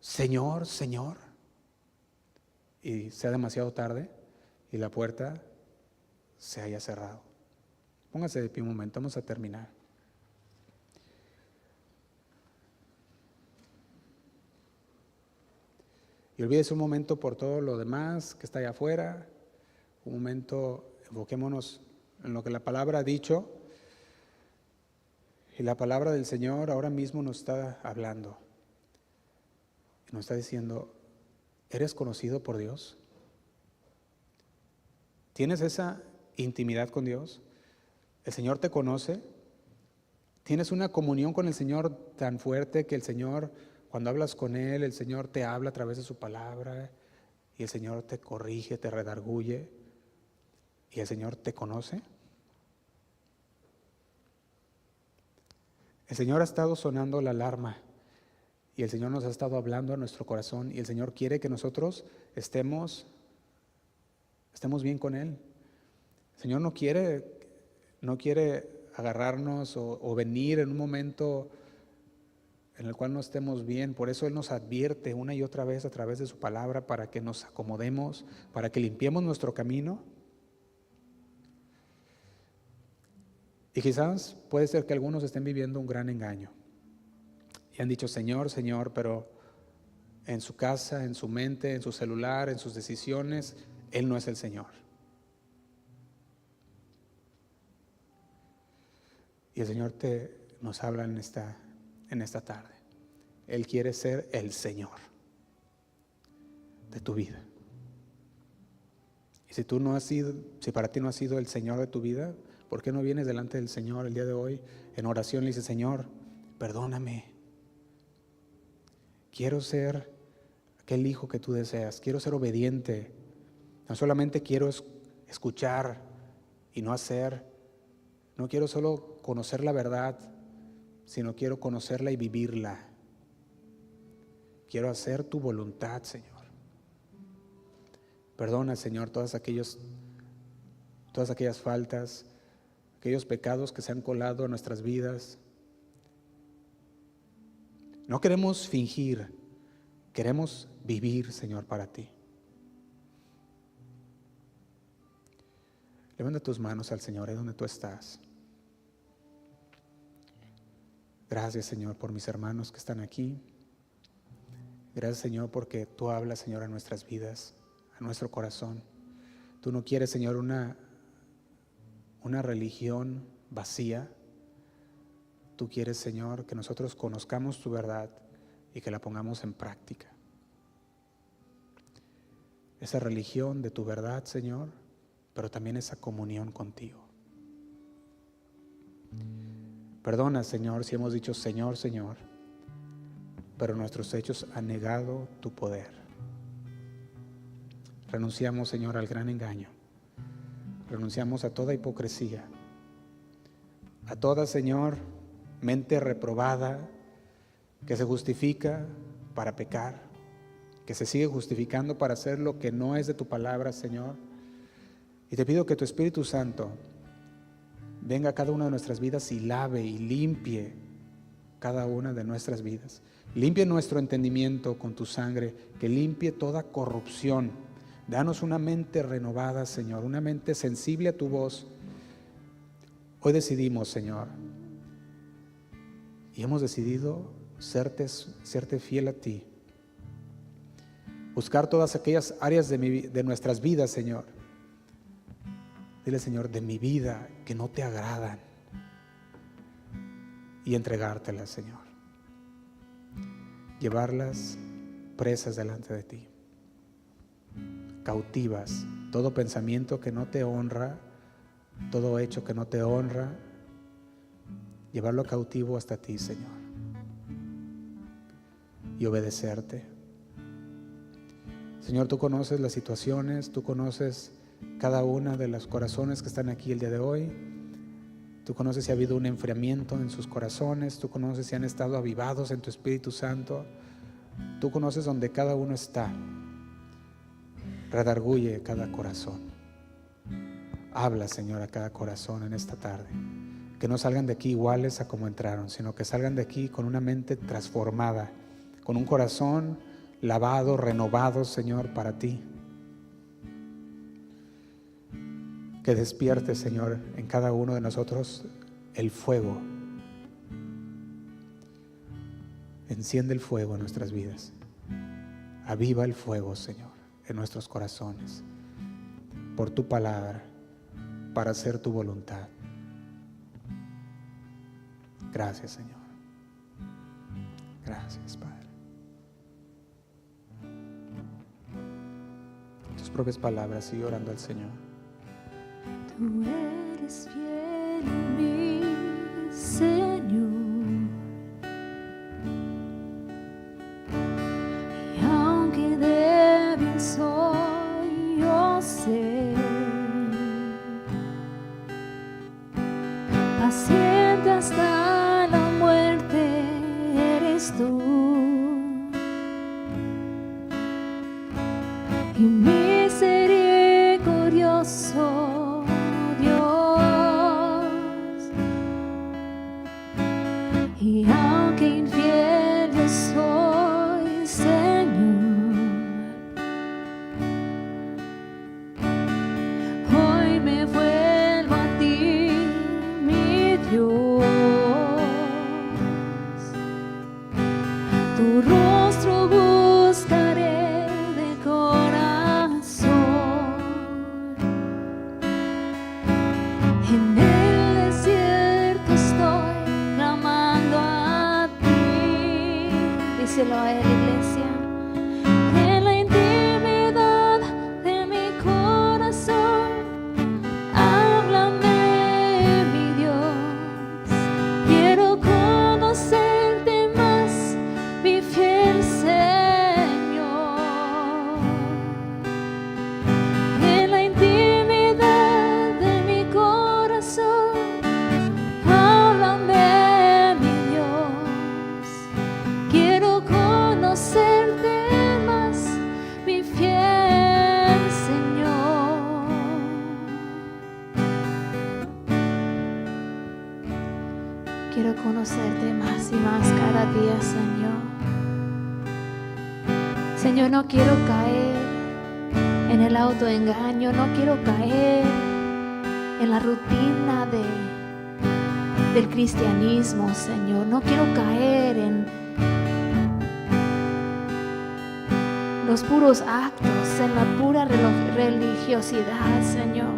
Señor, Señor, y sea demasiado tarde y la puerta se haya cerrado? Póngase de pie un momento, vamos a terminar. Y olvídese un momento por todo lo demás que está allá afuera. Un momento, enfoquémonos en lo que la palabra ha dicho. Y la palabra del Señor ahora mismo nos está hablando. Y nos está diciendo, ¿eres conocido por Dios? ¿Tienes esa intimidad con Dios? ¿El Señor te conoce? ¿Tienes una comunión con el Señor tan fuerte que el Señor, cuando hablas con Él, el Señor te habla a través de su palabra y el Señor te corrige, te redarguye y el Señor te conoce? El Señor ha estado sonando la alarma y el Señor nos ha estado hablando a nuestro corazón y el Señor quiere que nosotros estemos bien con Él. El Señor no quiere agarrarnos o venir en un momento en el cual no estemos bien. Por eso Él nos advierte una y otra vez a través de su palabra para que nos acomodemos, para que limpiemos nuestro camino. Y quizás puede ser que algunos estén viviendo un gran engaño y han dicho Señor, Señor, pero en su casa, en su mente, en su celular, en sus decisiones, Él no es el Señor. Y el Señor nos habla en esta tarde. Él quiere ser el Señor de tu vida. Y si para ti no ha sido el Señor de tu vida, ¿por qué no vienes delante del Señor el día de hoy en oración y le dices, Señor, perdóname? Quiero ser aquel hijo que tú deseas, quiero ser obediente. No solamente quiero escuchar y no hacer. No quiero solo conocer la verdad, sino quiero conocerla y vivirla. Quiero hacer tu voluntad, Señor. Perdona, Señor, todas aquellas faltas, aquellos pecados que se han colado a nuestras vidas. No queremos fingir, queremos vivir, Señor, para ti. Levanta tus manos al Señor, ahí donde tú estás. Gracias, Señor, por mis hermanos que están aquí. Gracias, Señor, porque tú hablas, Señor, a nuestras vidas, a nuestro corazón. Tú no quieres, Señor, una religión vacía. Tú quieres, Señor, que nosotros conozcamos tu verdad y que la pongamos en práctica. Esa religión de tu verdad, Señor, pero también esa comunión contigo. Perdona, Señor, si hemos dicho Señor, Señor, pero nuestros hechos han negado tu poder. Renunciamos, Señor, al gran engaño. Renunciamos a toda hipocresía, a toda, Señor, mente reprobada que se justifica para pecar, que se sigue justificando para hacer lo que no es de tu palabra, Señor. Y te pido que tu Espíritu Santo venga a cada una de nuestras vidas y lave y limpie cada una de nuestras vidas. Limpie nuestro entendimiento con tu sangre, que limpie toda corrupción. Danos una mente renovada, Señor, una mente sensible a tu voz. Hoy decidimos, Señor, y hemos decidido serte fiel a ti. Buscar todas aquellas áreas de nuestras vidas, Señor. Dile, Señor, de mi vida que no te agradan, y entregártelas, Señor. Llevarlas presas delante de ti, cautivas, todo pensamiento que no te honra, todo hecho que no te honra, llevarlo cautivo hasta ti, Señor, y obedecerte. Señor, tú conoces las situaciones, tú conoces cada una de los corazones que están aquí el día de hoy. Tú conoces si ha habido un enfriamiento en sus corazones, tú conoces si han estado avivados en tu Espíritu Santo. Tú conoces donde cada uno está. Redarguye cada corazón. Habla, Señor, a cada corazón en esta tarde. Que no salgan de aquí iguales a como entraron, sino que salgan de aquí con una mente transformada, con un corazón lavado, renovado, Señor, para ti. Que despierte, Señor, en cada uno de nosotros el fuego. Enciende el fuego en nuestras vidas. Aviva el fuego, Señor, en nuestros corazones, por tu palabra, para hacer tu voluntad. Gracias, Señor. Gracias, Padre. Tus propias palabras, sigue orando al Señor. Tú eres fiel en mí, Señor, y aunque débil soy, yo sé, paciente hasta la muerte eres tú, y misericordioso y aunque infiel yo soy, Señor, hoy me vuelvo a ti, mi Dios. Tu rostro buscaré de corazón. En el desierto estoy clamando a ti. Díselo a él, iglesia. En la intimidad de mi corazón, háblame, mi Dios. Quiero conocerte más, mi fiel Señor. En la intimidad de mi corazón, háblame, mi Dios. Quiero conocerte más, mi fiel Señor. Quiero conocerte más y más cada día, Señor. Señor, no quiero caer en el autoengaño, no quiero caer en la rutina del cristianismo, Señor. No quiero caer en los puros actos, en la pura religiosidad, Señor,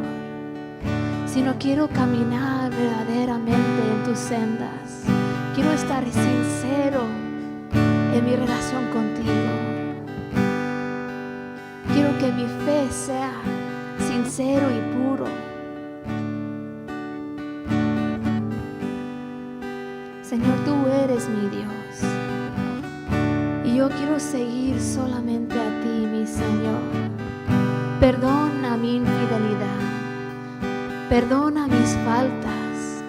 sino quiero caminar verdaderamente en tus sendas. Quiero estar sincero en mi relación contigo. Quiero que mi fe sea sincero y puro. Señor, tú eres mi Dios, y yo quiero seguir solamente a ti, mi Señor. Perdona mi infidelidad, perdona mis faltas,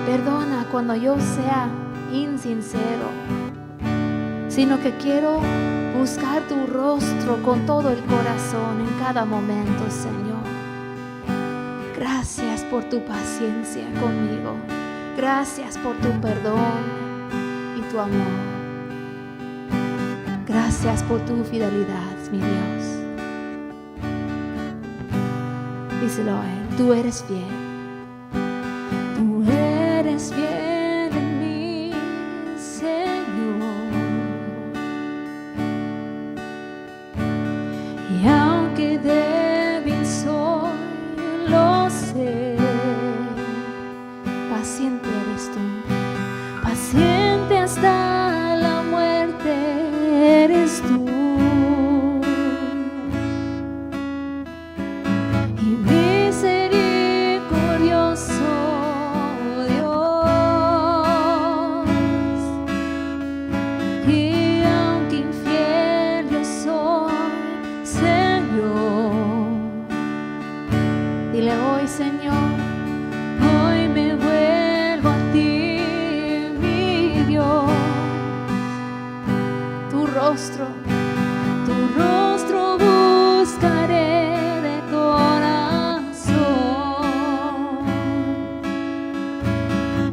perdona cuando yo sea insincero, sino que quiero buscar tu rostro con todo el corazón en cada momento, Señor. Gracias por tu paciencia conmigo. Gracias por tu perdón y tu amor. Gracias por tu fidelidad, mi Dios. Díselo a él. Tú eres fiel. Tú eres fiel paciente hasta la muerte eres tú. Y misericordioso Dios. Y aunque infiel yo soy, Señor, dile hoy, Señor, hoy me vuelvo a ti, mi Dios. Tu rostro buscaré de corazón.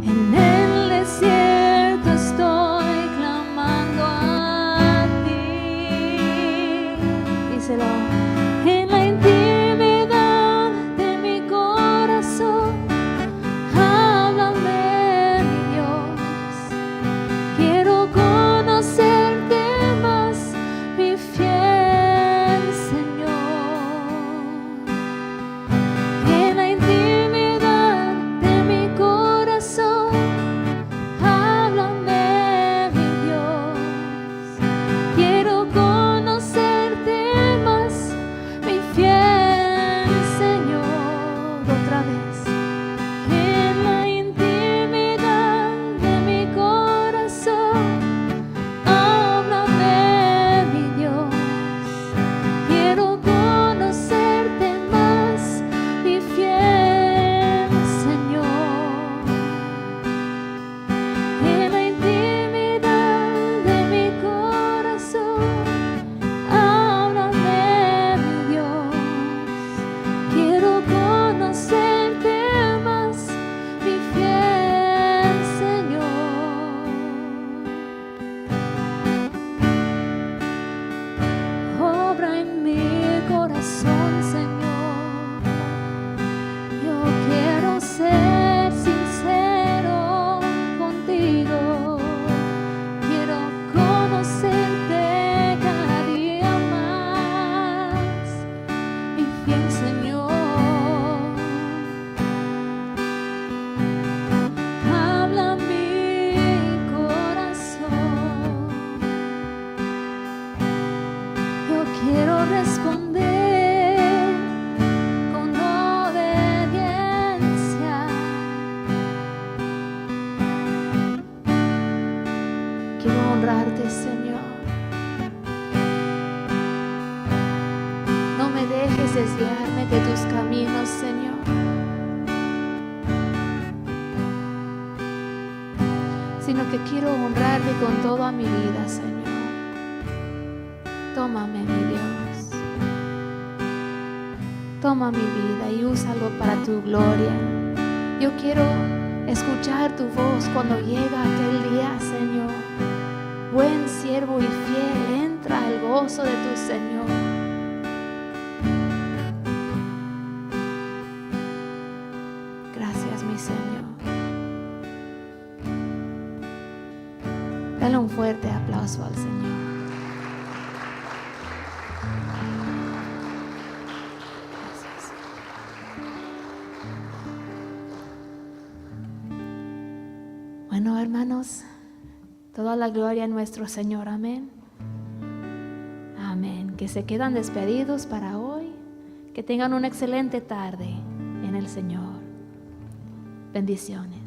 En el desierto estoy clamando a ti. Díselo. En la intimidad de mi corazón, háblame, mi Dios. Quiero conocerte más, mi fiel Señor. En la intimidad de mi corazón, háblame, mi Dios. Quiero conocerte más, mi fiel Señor. Otra vez. En la intimidad de mi corazón, háblame, mi Dios. Quiero conocerte más, mi fiel Señor. En la intimidad de mi corazón, háblame, mi Dios. Quiero conocerte más, mi fiel Señor. Obra en mi corazón, Señor. Yo quiero ser sincero contigo. Quiero conocerte cada día más, mi fiel Señor. Habla mi corazón. Yo quiero responder con obediencia. Quiero honrarte, Señor. No me dejes desviarme de tus caminos, Señor. Sino que quiero honrarte con toda mi vida, Señor. Tómame, mi Dios. Toma mi vida y úsalo para tu gloria. Yo quiero escuchar tu voz cuando llega aquel día, Señor. Buen siervo y fiel, entra al gozo de tu Señor. Gracias, mi Señor. Dale un fuerte aplauso al Señor. Gracias. Bueno, hermanos, toda la gloria a nuestro Señor. Amén. Amén. Que se quedan despedidos para hoy. Que tengan una excelente tarde en el Señor. Bendiciones.